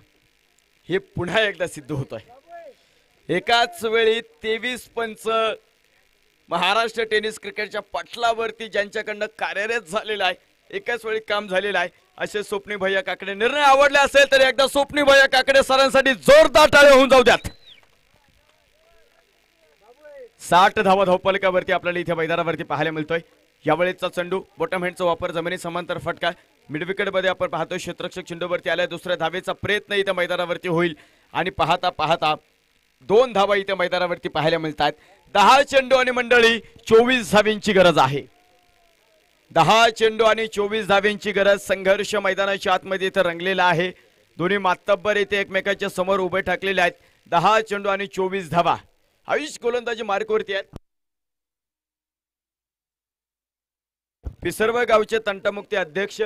हे पुन्हा एकदा सिद्ध होत आहे. एकाच वेळी 23 पंच महाराष्ट्र टेनिस क्रिकेटच्या पटलावरती ज्यांच्याकडनं कार्यरत झालेला आहे, एकाच वेळी काम झालेलं आहे असे स्वप्नी भैया काकडे. निर्णय आवडले असेल तर एकदा स्वप्नी भैया काकडे सरांसाठी जोरदार टाळ्या होऊन जाऊ द्यात. 60 धावा धावपलकावरती आपल्याला इथे मैदानावरती पाहायला मिळतोय. यावेळेचा चेंडू बॉटम हँडचा वापर जमिनी समांतर फटका मिड विकेट मध्ये आपण पाहतोय. क्षेत्ररक्षक चेंडूवरती आलाय. दुसऱ्या धावेचा प्रयत्न इथे मैदानावरती होईल आणि पाहता पाहता 2 धावा इथे मैदानावरती पाहायला मिळतात. 10 चेंडू आणि मंडळी 24 धावेंची गरज आहे. 10 चेंडू आणि 24 धावेंची गरज. संघर्ष मैदानाच्या आतमध्ये इथे रंगलेला आहे. दोन्ही मातब्बर इथे एकमेकांच्या समोर उभे ठाकलेले आहेत. 10 चेंडू आणि 24 धावा. आयुष गोलंदाजी मार्कवरती आहेत. पिसर्व गावचे तंटमुक्ती अध्यक्ष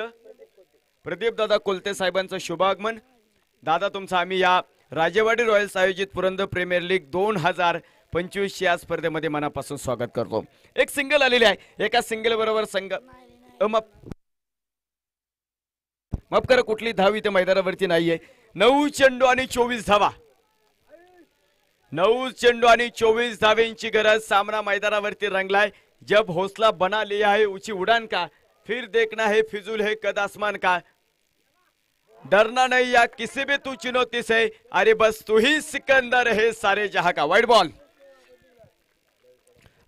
प्रदीप दादा कोलते साहेबांचं शुभागमन. दादा तुमचं आम्ही या राजेवाडी रॉयल्स आयोजित पुरंदर प्रीमियर लीग 2025 या स्पर्धेमध्ये मनापासून स्वागत करतो. एक सिंगल आलेली आहे. एका सिंगल बरोबर संघ माफ करा कुठली धाव इथे मैदानावरती नाहीये. 9 चेंडू आणि 24 धावा. 9 चेंडू आणि 24 धावेंची गरज. सामना मैदानावरती रंगलाय. जब हौसला बना लिया है ऊंची उड़ान का, फिर देखना है फिजूल है कद आसमान का. डरना नहीं या किसी भी तू चुनौती से, अरे बस तू ही सिकंदर है सारे जहां का. वाईट बॉल.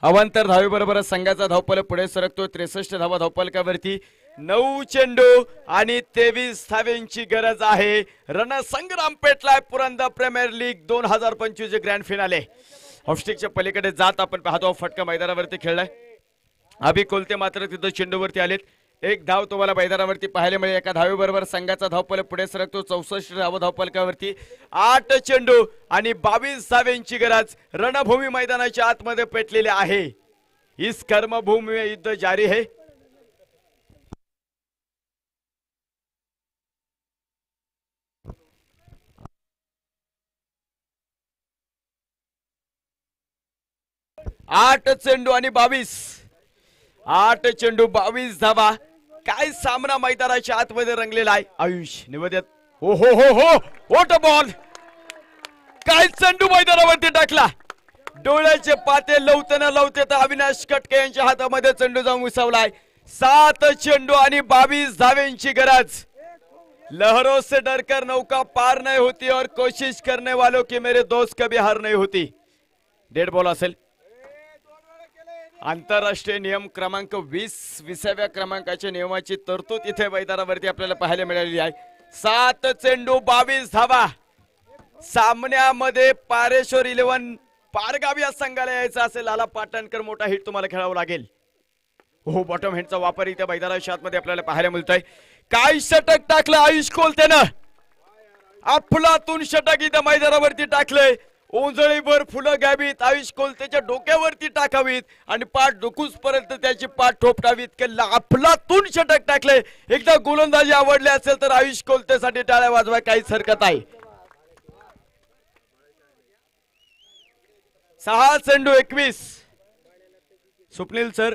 अवांतर धावे बरोबर संघाचा धावपल पुढे सरकतो. 63 धावा धावपलकावरती. 9 चेंडू आणि 23 धावेंची गरज आहे. रणसंग्राम पेटलाय Purandar Premier League 2025 grand finale. ऑफस्टिकच्या पलीकडे जात आपण पाहतो. फटका मैदानावरती खेळलाय. अभि कोलते मात्र तिथं चेंडूवरती आलेत. 1 धाव तुम्हाला मैदानावरती पाहायला मिळेल. एका धावेबरोबर संघाचा धावपल पुढे सरकतो. 64 धावा धावपलकावरती. 8 चेंडू आणि 22 धावेंची गरज. रणभूमी मैदानाच्या आतमध्ये पेटलेले आहे. इस कर्मभूमी में युद्ध जारी है. आठ चेंडू आणि 22. 8 चेंडू 22 धावा. काय सामना मैदानाच्या आतमध्ये रंगलेला आहे. आयुष निवेदन. हो हो हो हो व्हॉट अ बॉल. काय चेंडू मैदानावरती टाकला. डोळ्याचे पाते लवताना लवते तर अविनाश कटके यांच्या हातामध्ये चेंडू जाऊन विसावलाय. 7 चेंडू आणि 22 धावेंची गरज. लहरों से डरकर नौका पार नहीं होती और कोशिश करने वालों की मेरे दोस्त कभी हार नहीं होती. डेड बॉल असेल. आंतरराष्ट्रीय नियम क्रमांक 20व्या क्रमांकाच्या नियमाची तरतूद इथे मैदानावरती आपल्याला पाहायला मिळालेली आहे. 7 चेंडू 22 धावा. सामन्यामध्ये पारेश्वर 11 पारगाव या संघाला यायचं असेल. लाला पाटणकर मोठा हिट तुम्हाला खेळावं लागेल. हो बॉटम हँडचा वापर इथे मैदानाच्या आतमध्ये आपल्याला पाहायला मिळतोय. काय षटक टाकलं आयुष कोलतेनं. अफलातून षटक इथं मैदानावरती टाकलंय. ओंजळीवर फुलं घ्यावीत, आयुष कोलतेच्या डोक्यावरती टाकावीत आणि पाठ डुकूस पर्यंत त्याची पाठ ठोपटावीत. केला अफलातून षटक टाकले. एकदा गोलंदाजी आवडली असेल तर आयुष कोलतेसाठी टाळ्या वाजवाय काहीच हरकत आहे. 6 चेंडू 21. स्वप्नील सर,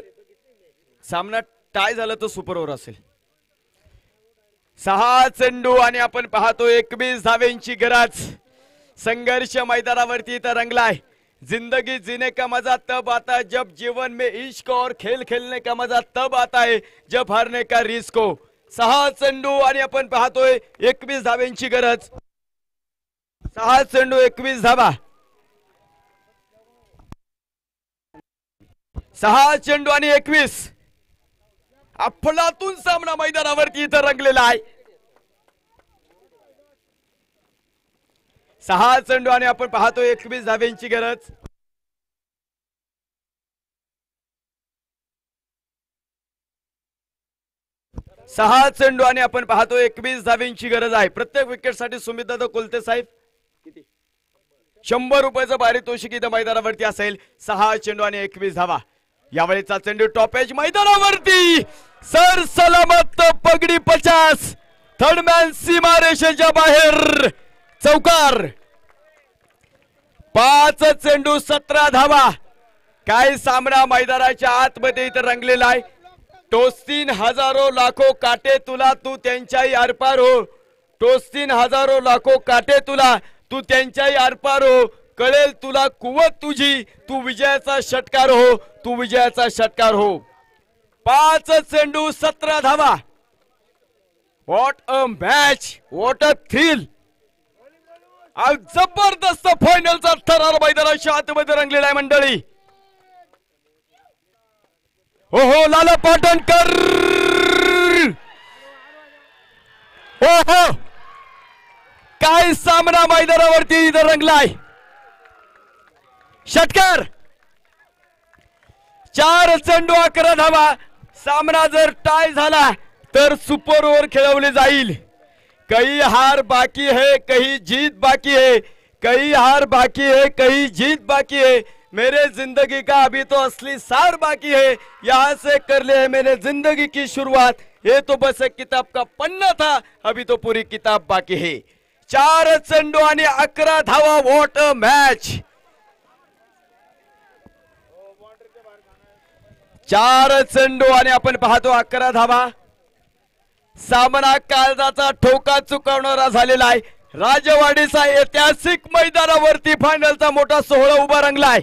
सामना टाय झाला तर सुपर ओव्हर असेल. 6 चेंडू आणि आपण पाहतो 21 धावेंची गरज. संघर्ष मैदानावरती इथं रंगलाय. जिंदगी जीने का मजा तब आता है जब जीवन में इश्क और खेल खेलने का मजा तब आता है जब हारने का रिस्क हो. 6 चेंडू आणि आपण पाहतोय 21 धावेंची गरज. 6 चेंडू 21 धावा. 6 चेंडू आणि 21. अफलातून सामना मैदानावरती इथं रंगलेला आहे. 6 चेंडू आणि आपण पाहतो 21 धावेंची गरज. सहा चेंडू आणि आपण पाहतो 21 धावेंची गरज आहे. प्रत्येक विकेटसाठी सुमितदादा कोलते साहेब 100 रुपयाचं पारितोषिक इथं मैदानावरती असेल. 6 चेंडू आणि 21 धावा. यावेळेचा चेंडू टॉपेज मैदानावरती. सर सलामत पगडी 50. थर्डमॅन सीमारेषेच्या बाहेर चौकार. 5 चेंडू 17 धावा. काय सामना मैदानाच्या आतमध्ये इथं रंगलेला आहे. टोस्तीन हजारो लाखो काटे तुला तू त्यांच्याही आरपार हो. टोस्तीन हजारो लाखो काटे तुला तू त्यांच्याही आरपार हो. कळेल तुला कुवत तुझी तू विजयाचा षटकार हो. तू विजयाचा षटकार हो. 5 चेंडू 17 धावा. What a match, what a thrill. आज जबरदस्त फायनलचा थरार मैदानाच्या आतमध्ये रंगलेला आहे मंडळी. हो हो लाला पाटणकर. हो हो काय सामना मैदानावरती इथं रंगलाय. षटकार. 4 चेंडू 11 धावा. सामना जर टाय झाला तर सुपर ओव्हर खेळवले जाईल. कई हार बाकी है कहीं जीत बाकी है. कई हार बाकी है कहीं जीत बाकी है. मेरे जिंदगी का अभी तो असली सार बाकी है. यहाँ से कर ले है मैंने जिंदगी की शुरुआत. ये तो बस एक किताब का पन्ना था, अभी तो पूरी किताब बाकी है. 4 चेंडू आणि 11 धावा. What a match. 4 चेंडू आणि आपण पाहतो 11 धावा. सामना काळजाचा ठोका चुकवणारा झालेला आहे. राजवाडीचा ऐतिहासिक मैदानावरती फायनलचा मोठा सोहळा उभा रंगलाय.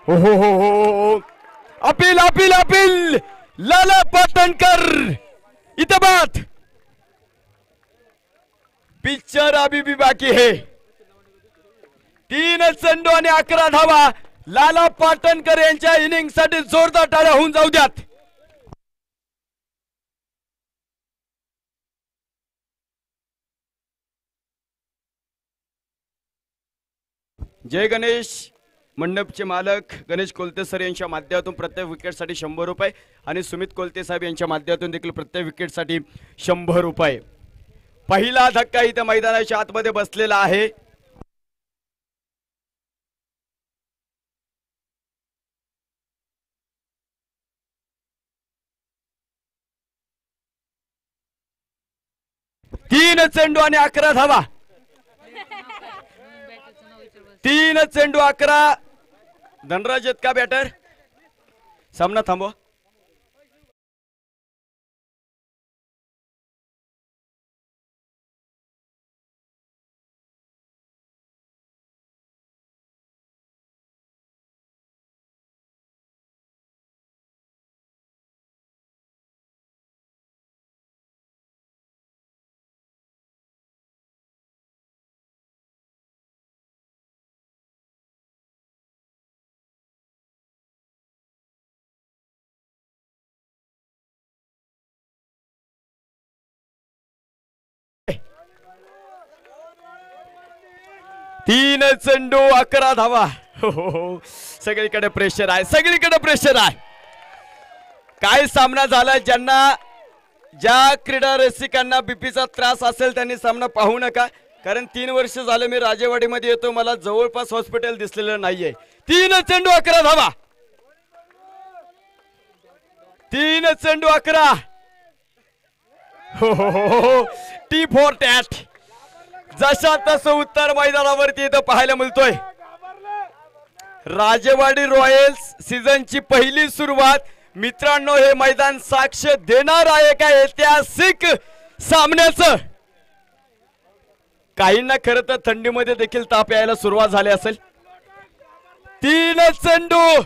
हो हो हो हो अपील अपील अपील. लाला पाटणकर इथं बात. पिक्चर अभी भी बाकी है. 3 चेंडू आणि 11 धावा. लाला पाटणकर यांच्या इनिंग साठी जोरदार टाळ्या होऊन जाऊ द्यात. जय गणेश मंडपचे मालक गणेश कोलते सर यांच्या माध्यमातून प्रत्येक विकेटसाठी 100 रुपये आणि सुमित कोलते साहेब यांच्या माध्यमातून देखील प्रत्येक विकेटसाठी 100 रुपये. पहिला धक्का इथं मैदानाच्या आतमध्ये बसलेला आहे. तीन चेंडू आणि 11 धावा. 3 चेंडू 11. धनराज आहेत का बॅटर. सामना थांबवा. 3 चेंडू 11 धावा. हो, हो, हो. सगळीकडे प्रेशर आहे, सगळीकडे प्रेशर आहे. काय सामना झाला. ज्या क्रीडा रसिकांना बीपीचा त्रास असेल त्यांनी सामना पाहू नका, कारण 3 वर्ष झाले मी राजेवाडीमध्ये येतो, मला जवळपास हॉस्पिटल दिसलेलं नाहीये. 3 चेंडू 11 धावा. 3 चेंडू 11. हो हो हो. T for tat. जशा तसं उत्तर मैदानावरती इथं पाहायला मिळतोय. राजेवाडी रॉयल्स सीझनची पहिली सुरुवात. मित्रांनो, हे मैदान साक्ष देणार आहे का ऐतिहासिक सामन्याचं. काहींना खरं तर थंडीमध्ये देखील ताप यायला सुरुवात झाली असेल. 3 चेंडू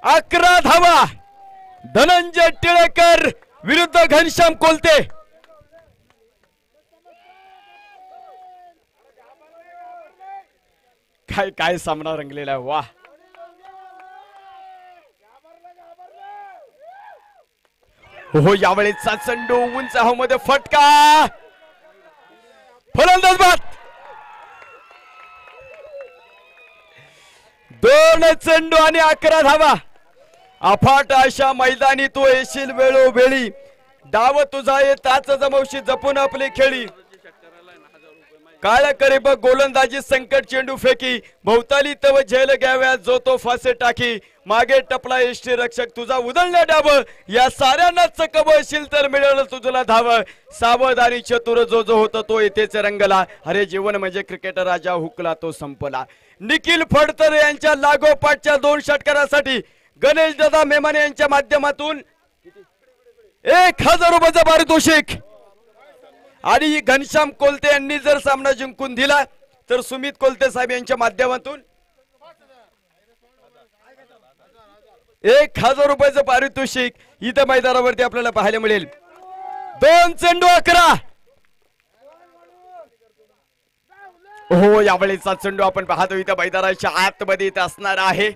11 धावा. धनंजय टिळेकर विरुद्ध घनश्याम कोलते. काय सामना रंगलेला आहे. वा. हो, यावेळेचा चेंडू उंच हवेमध्ये फटका. फलंदाज बाद. 2 चेंडू आणि 11 धावा. अफाट अशा मैदानी तू येशील वेळोवेळी. डाव तुझा येताच जमवशी जपून आपली खेळी. काळ्या करे बघ गोलंदाजी संकट चेंडू फेकी. भोवताली तव झेल घ्याव्या जो तो फासे टाकी. मागे टपला यष्टी रक्षक तुझा उधळल्या डाव. या साऱ्यांना चकवशील तर मिळेल तुझला धाव. सावधानी चतुर जो जो होता तो येतेच रंगला. अरे जीवन म्हणजे क्रिकेट राजा हुकला तो संपला. निखिल फडतरे यांच्या लागोपाठच्या 2 षटकारासाठी गणेश दादा मेमाने यांच्या माध्यमातून 1000 रुपयाचं पारितोषिक. आणि घनश्याम कोलते यांनी जर सामना जिंकून दिला तर सुमित कोलते साहेब यांच्या माध्यमातून 1000 रुपयाचं पारितोषिक इथं मैदानावरती आपल्याला पाहायला मिळेल. 2 चेंडू 11. हो, यावेळेचा चेंडू आपण पाहतो इथं मैदानाच्या आतमध्ये इथं असणार आहे.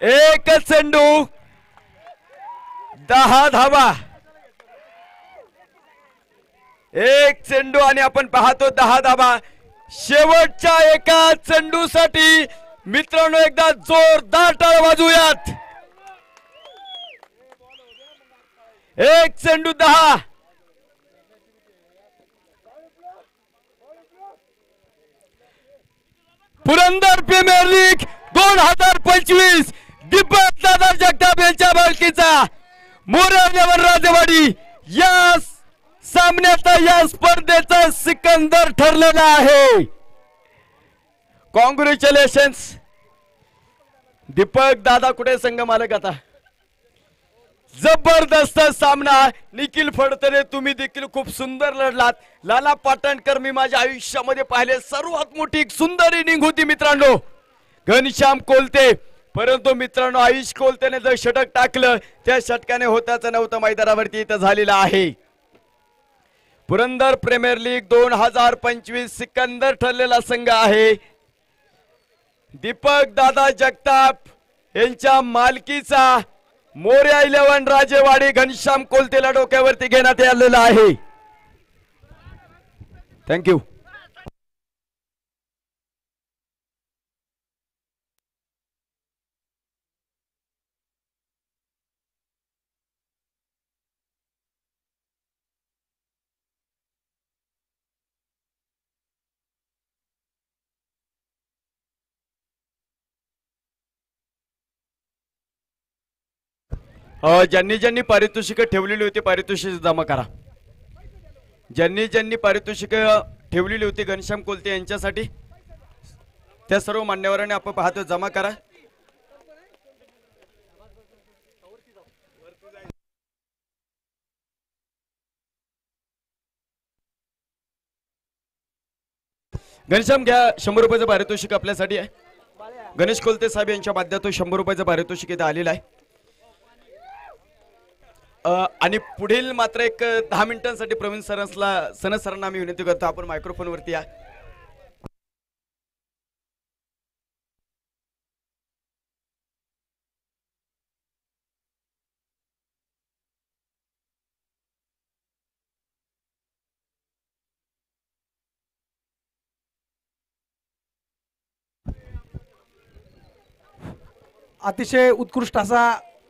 1 चेंडू 10 धावा. 1 चेंडू आणि आपण पाहतो 10 धावा. शेवटच्या एका चेंडूसाठी मित्रांनो एकदा जोरदार टाळ वाजवूयात. 1 चेंडू 10. पुरंदर प्रीमियर लीग 2025 दीपक दादा जगताप यांच्या मालकीचा मोरया राजेवाडी या सामन्याचा या स्पर्धेचा सिकंदर ठरलेला आहे. कॉंग्रॅच्युलेशन्स. दीपक दादा कुठे संघ मालक आता. जबरदस्त सामना. निखिल फडतरे तुम्ही देखील खूप सुंदर लढलात. लाला पाटणकर मी माझ्या आयुष्यामध्ये पाहिले सर्वात मोठी सुंदर इनिंग होती मित्रांनो. घनश्याम कोलते, परंतु मित्रांनो आयुष कोलतेने जर षटक टाकलं त्या षटकाने होताच नव्हतं मैदानावरती इथं झालेला आहे. पुरंदर प्रीमियर लीग 2025 सिकंदर ठरलेला संघ आहे. दीपक दादा जगताप यांच्या मालकीचा मोरया 11 राजेवाडी घनश्याम कोलतेला डोक्यावरती घेण्यात आलेला आहे. थँक्यू. ज्यांनी ज्यांनी पारितोषिक ठेवलेली होती पारितोषिक जमा करा. ज्यांनी ज्यांनी पारितोषिक ठेवलेली होती घनश्याम कोलते यांच्यासाठी त्या सर्व मान्यवरांनी आपण पाहतो जमा करा. घनश्याम घ्या. 100 रुपयाचं पारितोषिक आपल्यासाठी आहे. गणेश कोलते साहेब यांच्या माध्यमातून 100 रुपयाचं पारितोषिक इथं आलेलं आहे. आणि पुढील मात्र एक 10 मिनिटांसाठी प्रवीण सरांना मी विनंती करतो आपण मायक्रोफोन वरती या. अतिशय उत्कृष्ट असा